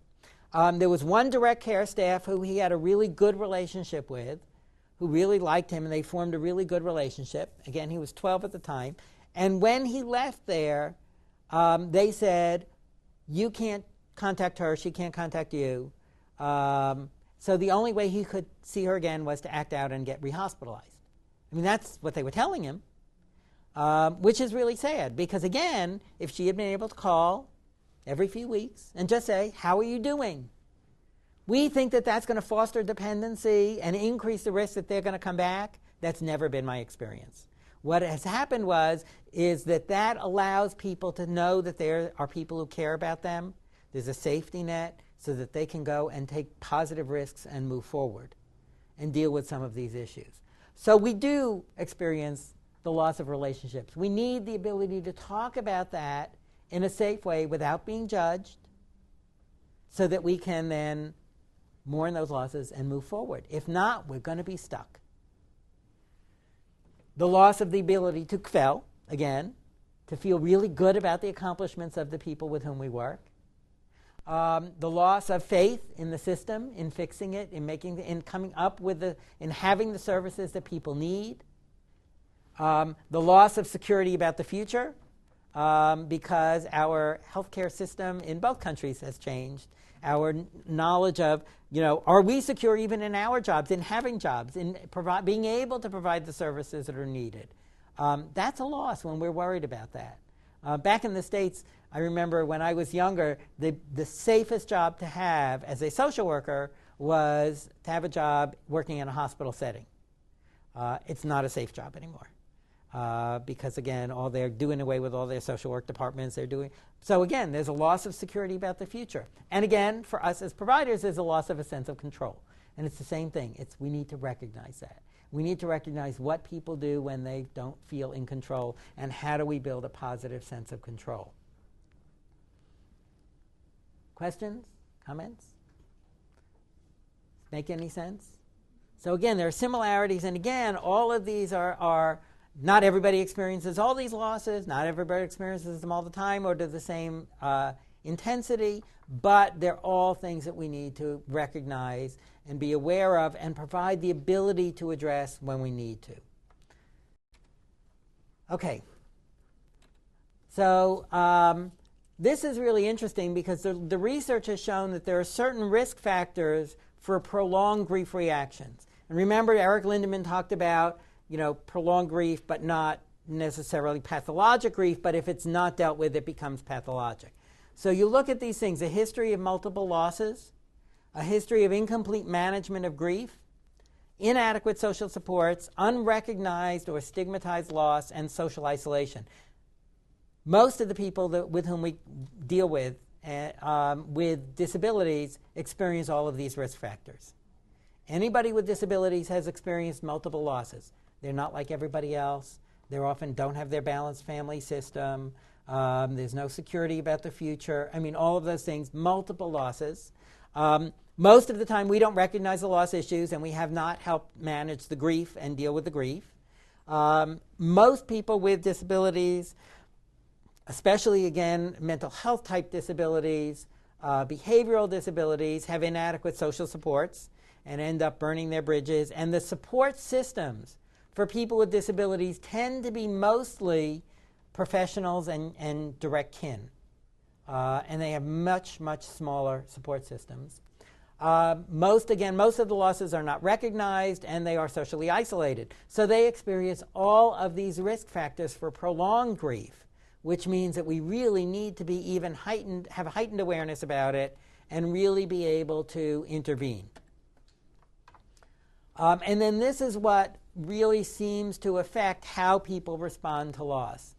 There was one direct care staff who he had a really good relationship with, who really liked him, and they formed a really good relationship. Again, he was 12 at the time. And when he left there, they said, you can't contact her, she can't contact you. So the only way he could see her again was to act out and get rehospitalized. I mean, that's what they were telling him, which is really sad, because again, if she had been able to call every few weeks and just say, how are you doing? We think that that's going to foster dependency and increase the risk that they're going to come back. That's never been my experience. What has happened is that allows people to know that there are people who care about them. There's a safety net so that they can go and take positive risks and move forward and deal with some of these issues. So we do experience the loss of relationships. We need the ability to talk about that in a safe way without being judged so that we can then mourn those losses and move forward. If not, we're going to be stuck. The loss of the ability to kvel, again, to feel really good about the accomplishments of the people with whom we work. The loss of faith in the system, in fixing it, in coming up with in having the services that people need. The loss of security about the future, because our healthcare system in both countries has changed. Our knowledge of, are we secure even in our jobs, in having jobs, in being able to provide the services that are needed? That's a loss when we're worried about that. Back in the States, I remember when I was younger, the safest job to have as a social worker was to have a job working in a hospital setting. It's not a safe job anymore. Because again, they're doing away with all their social work departments. So again, there's a loss of security about the future. And again, for us as providers, there's a loss of a sense of control. And it's the same thing. We need to recognize that. We need to recognize what people do when they don't feel in control, and how do we build a positive sense of control. Questions? Comments? Make any sense? So again, there are similarities, and again, all of these are not everybody experiences all these losses, not everybody experiences them all the time or to the same intensity, but they're all things that we need to recognize and be aware of and provide the ability to address when we need to. Okay. So this is really interesting because the research has shown that there are certain risk factors for prolonged grief reactions. And remember, Eric Lindemann talked about prolonged grief, but not necessarily pathologic grief, but if it's not dealt with, it becomes pathologic. So you look at these things: a history of multiple losses, a history of incomplete management of grief, inadequate social supports, unrecognized or stigmatized loss, and social isolation. Most of the people with whom we deal with disabilities experience all of these risk factors. Anybody with disabilities has experienced multiple losses. They're not like everybody else. They often don't have their balanced family system. There's no security about the future. I mean, all of those things, multiple losses. Most of the time, we don't recognize the loss issues, and we have not helped manage the grief and deal with the grief. Most people with disabilities especially, again, mental health type disabilities, behavioral disabilities, have inadequate social supports and end up burning their bridges. And the support systems for people with disabilities tend to be mostly professionals and direct kin. And they have much, much smaller support systems. Most of the losses are not recognized, and they are socially isolated. So they experience all of these risk factors for prolonged grief, which means that we really need to be even have a heightened awareness about it and really be able to intervene. And then this is what really seems to affect how people respond to loss.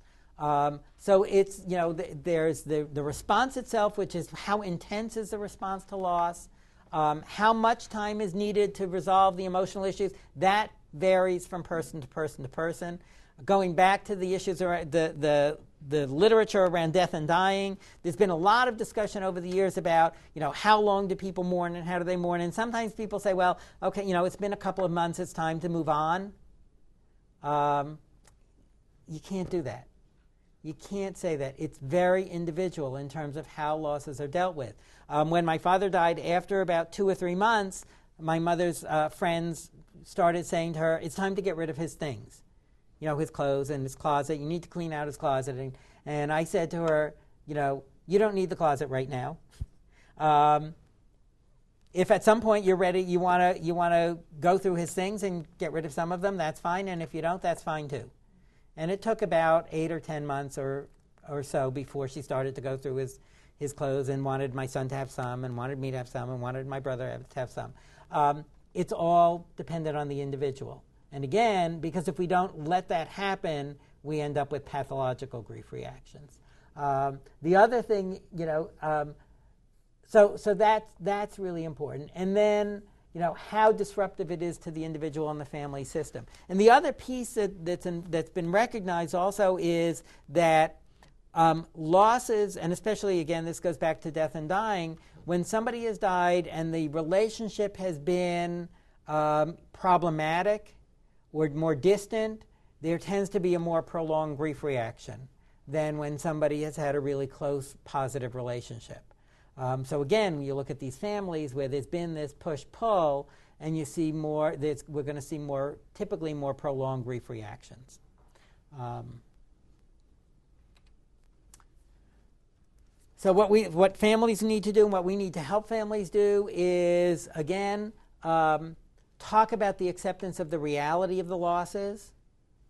So it's, there's the response itself, which is how intense is the response to loss, how much time is needed to resolve the emotional issues. That varies from person to person to person. Going back to the issues around the literature around death and dying, there's been a lot of discussion over the years about, how long do people mourn and how do they mourn? And sometimes people say, well, okay, it's been a couple of months, it's time to move on. You can't do that. You can't say that. It's very individual in terms of how losses are dealt with. When my father died, after about 2 or 3 months, my mother's friends started saying to her, it's time to get rid of his things. His clothes and his closet. You need to clean out his closet. And I said to her, you don't need the closet right now. If at some point you're ready, you want to go through his things and get rid of some of them, that's fine. And if you don't, that's fine too. And it took about 8 or 10 months or so before she started to go through his clothes and wanted my son to have some and wanted me to have some and wanted my brother to have some. It's all dependent on the individual. And again, because if we don't let that happen, we end up with pathological grief reactions. The other thing, so that's really important. And then, how disruptive it is to the individual and the family system. And the other piece that's been recognized also is that losses, and especially, again, this goes back to death and dying, when somebody has died and the relationship has been problematic or more distant, there tends to be a more prolonged grief reaction than when somebody has had a really close, positive relationship. So again, you look at these families where there's been this push-pull, and you see more, we're going to see typically more prolonged grief reactions. So what families need to do and what we need to help families do is, again, talk about the acceptance of the reality of the losses,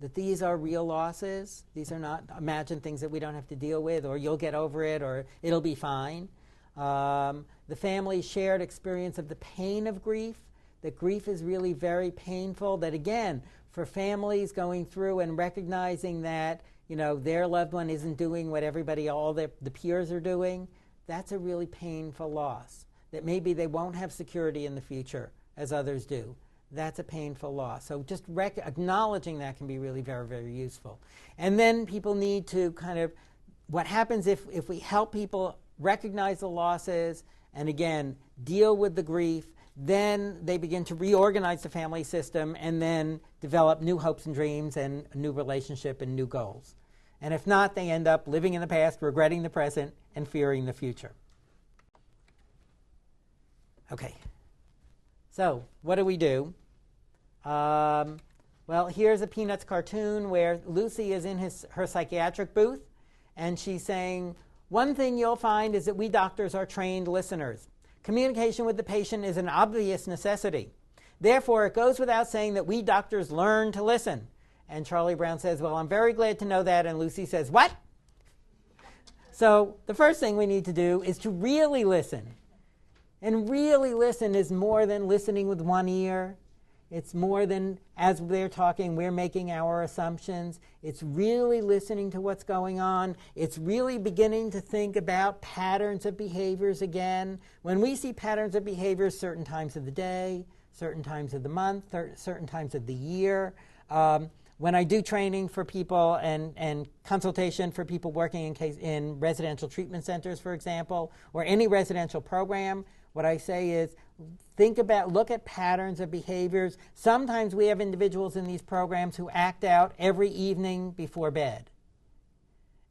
that these are real losses. These are not imagined things that we don't have to deal with, or you'll get over it, or it'll be fine. The family's shared experience of the pain of grief, that grief is really very painful, that again, for families going through and recognizing that, their loved one isn't doing what all the peers are doing, that's a really painful loss. That maybe they won't have security in the future as others do. That's a painful loss. So just acknowledging that can be really very, very useful. And then people need to what happens if we help people recognize the losses and, again, deal with the grief, then they begin to reorganize the family system and then develop new hopes and dreams and a new relationship and new goals. And if not, they end up living in the past, regretting the present, and fearing the future. Okay. So what do we do? Well, here's a Peanuts cartoon where Lucy is in her psychiatric booth, and she's saying, one thing you'll find is that we doctors are trained listeners. Communication with the patient is an obvious necessity. Therefore, it goes without saying that we doctors learn to listen. And Charlie Brown says, well, I'm very glad to know that. And Lucy says, what? So the first thing we need to do is to really listen. And really listen is more than listening with one ear. It's more than, as they're talking, we're making our assumptions. It's really listening to what's going on. It's really beginning to think about patterns of behaviors again. When we see patterns of behaviors certain times of the day, certain times of the month, certain times of the year. When I do training for people and consultation for people working in residential treatment centers, for example, or any residential program, what I say is look at patterns of behaviors. Sometimes we have individuals in these programs who act out every evening before bed.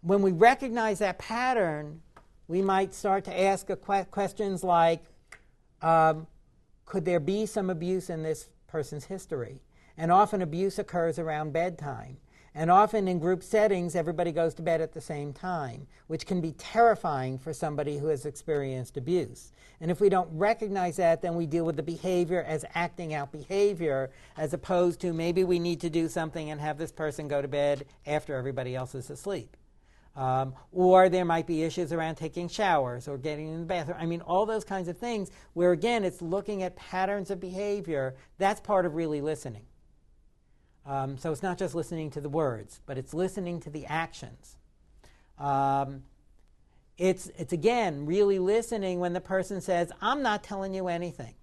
when we recognize that pattern, we might start to ask questions like, could there be some abuse in this person's history? And often abuse occurs around bedtime. And often in group settings, everybody goes to bed at the same time, which can be terrifying for somebody who has experienced abuse. And if we don't recognize that, then we deal with the behavior as acting out behavior, as opposed to maybe we need to do something and have this person go to bed after everybody else is asleep. Or there might be issues around taking showers or getting in the bathroom. I mean, all those kinds of things where, again, it's looking at patterns of behavior. That's part of really listening. So it's not just listening to the words, but it's listening to the actions. It's again, really listening when the person says, I'm not telling you anything.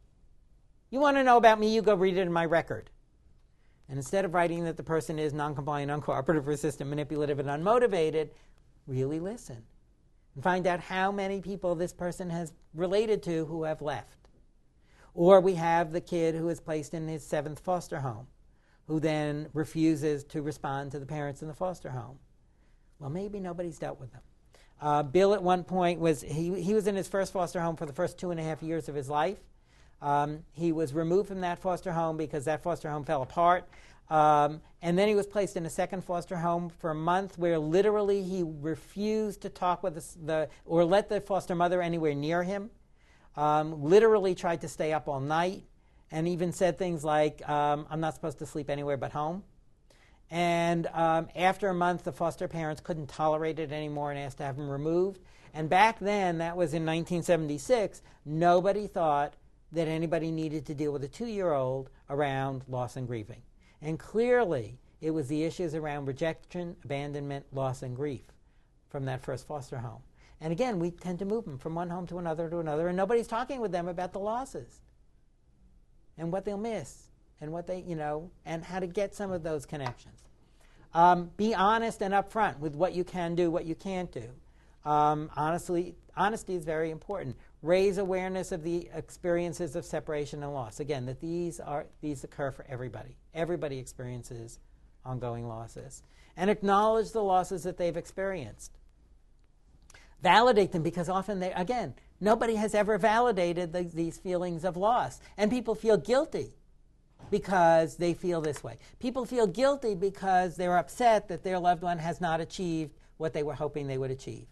You want to know about me, you go read it in my record. And instead of writing that the person is non-compliant, uncooperative, persistent, manipulative, and unmotivated, really listen. And find out how many people this person has related to who have left. Or we have the kid who is placed in his 7th foster home, who then refuses to respond to the parents in the foster home. Well, maybe nobody's dealt with them. Bill at one point he was in his first foster home for the first 2.5 years of his life. He was removed from that foster home because that foster home fell apart. And then he was placed in a second foster home for a month where literally he refused to talk with or let the foster mother anywhere near him. Literally tried to stay up all night. And even said things like, I'm not supposed to sleep anywhere but home. And after a month, the foster parents couldn't tolerate it anymore and asked to have him removed. And back then, that was in 1976, nobody thought that anybody needed to deal with a 2-year-old around loss and grieving. And clearly, it was the issues around rejection, abandonment, loss, and grief from that first foster home. And again, we tend to move them from one home to another, and nobody's talking with them about the losses and what they'll miss, and what they, and how to get some of those connections. Be honest and upfront with what you can do, what you can't do. Honesty is very important. Raise awareness of the experiences of separation and loss. Again, that these occur for everybody. Everybody experiences ongoing losses. And acknowledge the losses that they've experienced. Validate them, because often nobody has ever validated these feelings of loss. And people feel guilty because they feel this way. People feel guilty because they're upset that their loved one has not achieved what they were hoping they would achieve,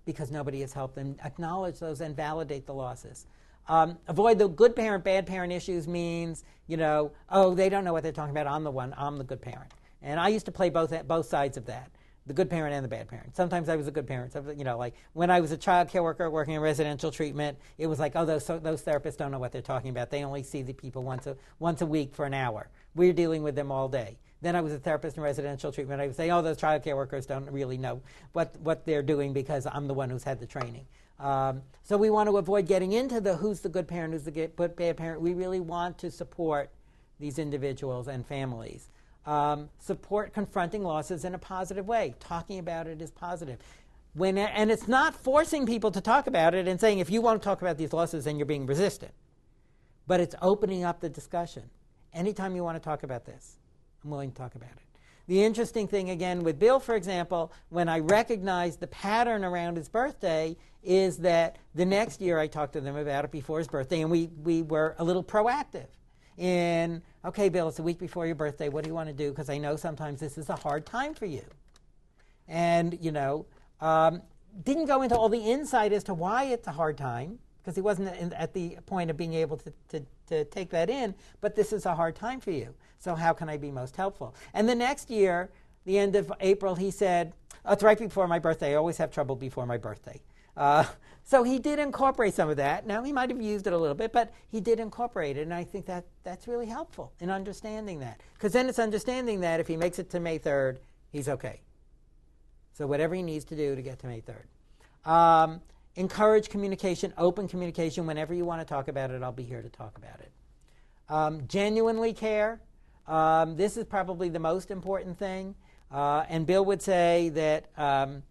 because nobody has helped them. Acknowledge those and validate the losses. Avoid the good parent, bad parent issues means, they don't know what they're talking about. I'm the good parent. And I used to play both sides of that. The good parent and the bad parent. Sometimes I was a good parent. Like when I was a child care worker working in residential treatment, it was like, those therapists don't know what they're talking about. They only see the people once a week for an hour. We're dealing with them all day. Then I was a therapist in residential treatment. I would say, those child care workers don't really know what they're doing because I'm the one who's had the training. So we want to avoid getting into who's the good parent, who's the bad parent. We really want to support these individuals and families. Support confronting losses in a positive way. Talking about it is positive. And it's not forcing people to talk about it and saying, if you want to talk about these losses, then you're being resistant. But it's opening up the discussion. Anytime you want to talk about this, I'm willing to talk about it. The interesting thing, again, with Bill, for example, when I recognized the pattern around his birthday, is that the next year I talked to them about it before his birthday, and we were a little proactive. Okay, Bill, it's a week before your birthday. What do you want to do? Because I know sometimes this is a hard time for you. And, didn't go into all the insight as to why it's a hard time, because he wasn't at the point of being able to take that in, but this is a hard time for you. So how can I be most helpful? And the next year, the end of April, he said, it's right before my birthday. I always have trouble before my birthday. So he did incorporate some of that. Now, he might have used it a little bit, but he did incorporate it, and I think that's really helpful in understanding that. Because then it's understanding that if he makes it to May 3rd, he's okay. So whatever he needs to do to get to May 3rd. Encourage communication, open communication. Whenever you want to talk about it, I'll be here to talk about it. Genuinely care. This is probably the most important thing. And Bill would say that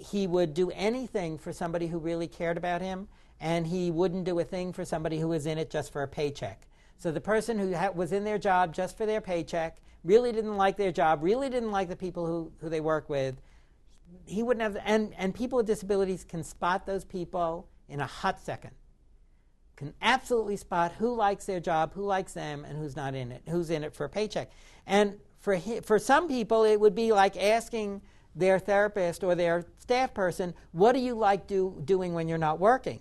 he would do anything for somebody who really cared about him, and he wouldn't do a thing for somebody who was in it just for a paycheck. So the person who was in their job just for their paycheck, really didn't like their job, really didn't like the people who they work with, he wouldn't have, and people with disabilities can spot those people in a hot second. Can absolutely spot who likes their job, who likes them, and who's not in it, who's in it for a paycheck. And for some people, it would be like asking their therapist or their staff person, what do you like doing when you're not working?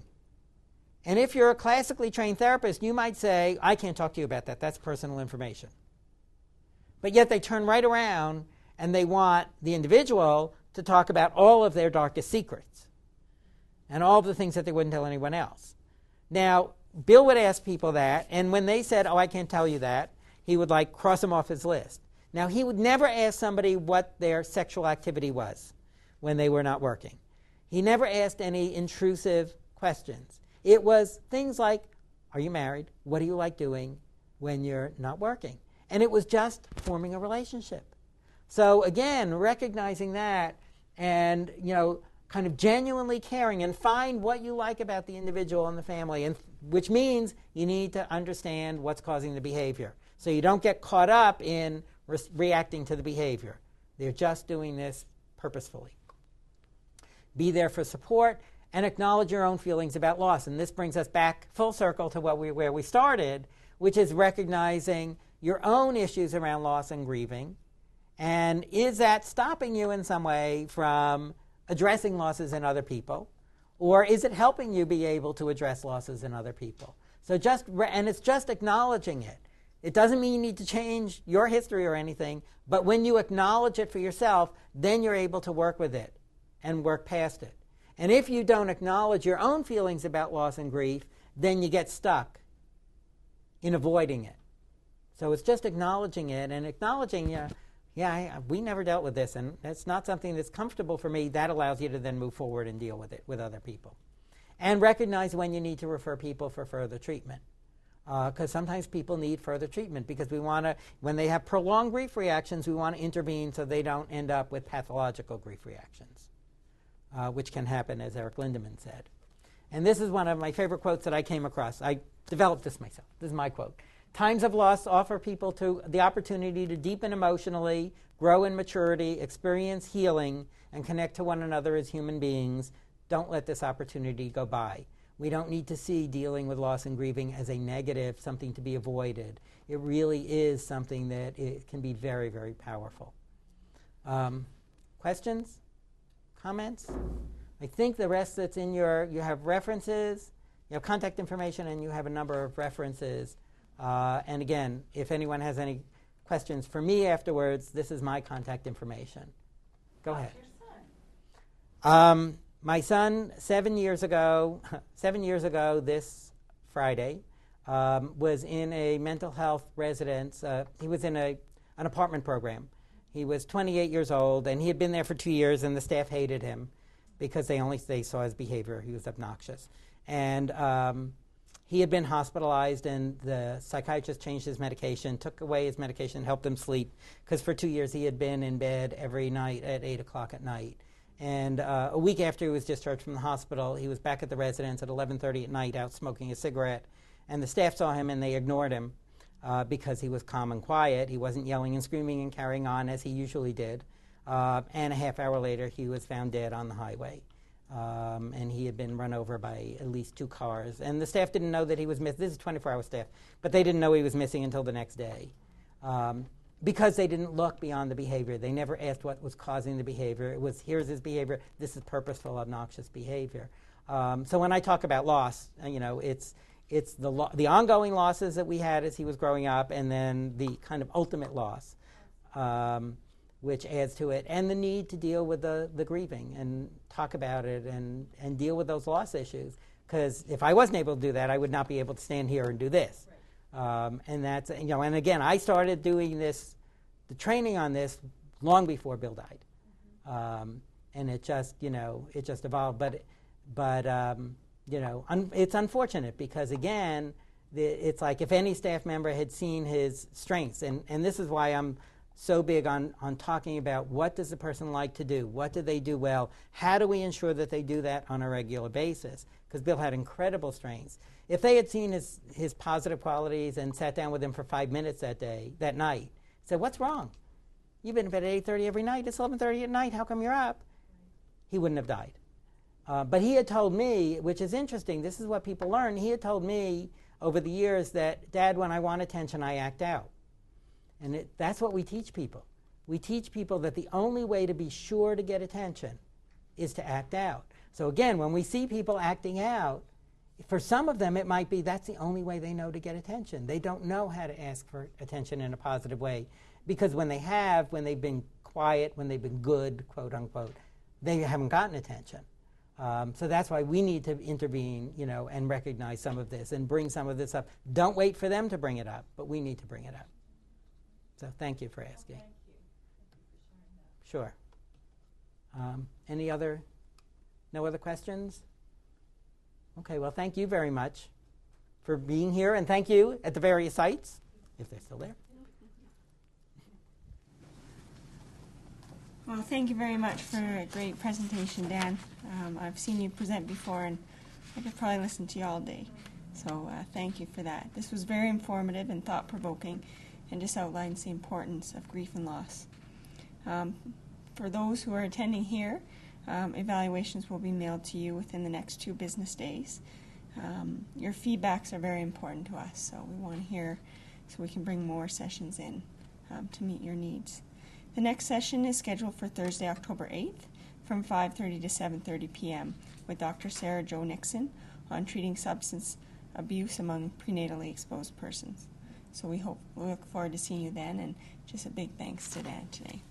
And if you're a classically trained therapist, you might say, I can't talk to you about that. That's personal information. But yet they turn right around and they want the individual to talk about all of their darkest secrets and all of the things that they wouldn't tell anyone else. Now, Bill would ask people that, and when they said, I can't tell you that, he would cross them off his list. Now, he would never ask somebody what their sexual activity was when they were not working. He never asked any intrusive questions. It was things like, are you married? What do you like doing when you're not working? And it was just forming a relationship. So again, recognizing that and, kind of genuinely caring and find what you like about the individual and the family, and which means you need to understand what's causing the behavior. So you don't get caught up in reacting to the behavior. They're just doing this purposefully. Be there for support and acknowledge your own feelings about loss. And this brings us back full circle to where we started, which is recognizing your own issues around loss and grieving. And is that stopping you in some way from addressing losses in other people? Or is it helping you be able to address losses in other people? So and it's just acknowledging it. It doesn't mean you need to change your history or anything, but when you acknowledge it for yourself, then you're able to work with it and work past it. And if you don't acknowledge your own feelings about loss and grief, then you get stuck in avoiding it. So it's just acknowledging it and acknowledging, we never dealt with this, and it's not something that's comfortable for me. That allows you to then move forward and deal with it with other people. And recognize when you need to refer people for further treatment. Because sometimes people need further treatment because we want to, when they have prolonged grief reactions, we want to intervene so they don't end up with pathological grief reactions, which can happen, as Eric Lindemann said. And this is one of my favorite quotes that I came across. I developed this myself. This is my quote. Times of loss offer people the opportunity to deepen emotionally, grow in maturity, experience healing, and connect to one another as human beings. Don't let this opportunity go by. We don't need to see dealing with loss and grieving as a negative, something to be avoided. It really is something that it can be very, very powerful. Questions? Comments? I think the rest that's in you have references, you have contact information, and you have a number of references. And again, if anyone has any questions for me afterwards, this is my contact information. Go ahead. Your son? My son, 7 years ago this Friday, was in a mental health residence. He was in an apartment program. He was 28 years old, and he had been there for 2 years, and the staff hated him because they saw his behavior. He was obnoxious. And he had been hospitalized, and the psychiatrist changed his medication, took away his medication, helped him sleep, because for 2 years he had been in bed every night at 8 o'clock at night. And a week after he was discharged from the hospital, he was back at the residence at 11:30 at night out smoking a cigarette. And the staff saw him, and they ignored him because he was calm and quiet. He wasn't yelling and screaming and carrying on as he usually did. And a half hour later, he was found dead on the highway. And he had been run over by at least 2 cars. And the staff didn't know that he was missing. This is 24-hour staff. But they didn't know he was missing until the next day. Because they didn't look beyond the behavior. They never asked what was causing the behavior. It was, here's his behavior. This is purposeful, obnoxious behavior. So when I talk about loss, it's the ongoing losses that we had as he was growing up, and then the kind of ultimate loss, which adds to it, and the need to deal with the grieving and talk about it and deal with those loss issues. Because if I wasn't able to do that, I would not be able to stand here and do this. Right. And that's, and again, I started doing the training on this long before Bill died. And it just, it just evolved. But it's unfortunate because, again, it's like if any staff member had seen his strengths, and this is why I'm so big on talking about what does the person like to do, what do they do well, how do we ensure that they do that on a regular basis, because Bill had incredible strengths. If they had seen his positive qualities and sat down with him for 5 minutes that night, said, what's wrong? You've been in bed at 8:30 every night. It's 11:30 at night. How come you're up? he wouldn't have died. But he had told me, which is interesting, this is what people learn, he had told me over the years that, Dad, when I want attention, I act out. And that's what we teach people. We teach people that the only way to be sure to get attention is to act out. So again, when we see people acting out, for some of them it might be that's the only way they know to get attention. They don't know how to ask for attention in a positive way. Because when they've been quiet, when they've been good, quote unquote, they haven't gotten attention. So that's why we need to intervene, and recognize some of this and bring some of this up. Don't wait for them to bring it up, but we need to bring it up. So thank you for asking. Thank you. Thank you for sharing that. Sure. No other questions? Okay, well, thank you very much for being here, and thank you at the various sites, if they're still there. Well, thank you very much for a great presentation, Dan. I've seen you present before, and I could probably listen to you all day. So thank you for that. This was very informative and thought-provoking, and just outlines the importance of grief and loss. For those who are attending here, evaluations will be mailed to you within the next 2 business days. Your feedbacks are very important to us, so we want to hear so we can bring more sessions in to meet your needs. The next session is scheduled for Thursday, October 8th from 5:30 to 7:30 p.m. with Dr. Sarah Jo Nixon on treating substance abuse among prenatally exposed persons. So we look forward to seeing you then, and just a big thanks to Dan today.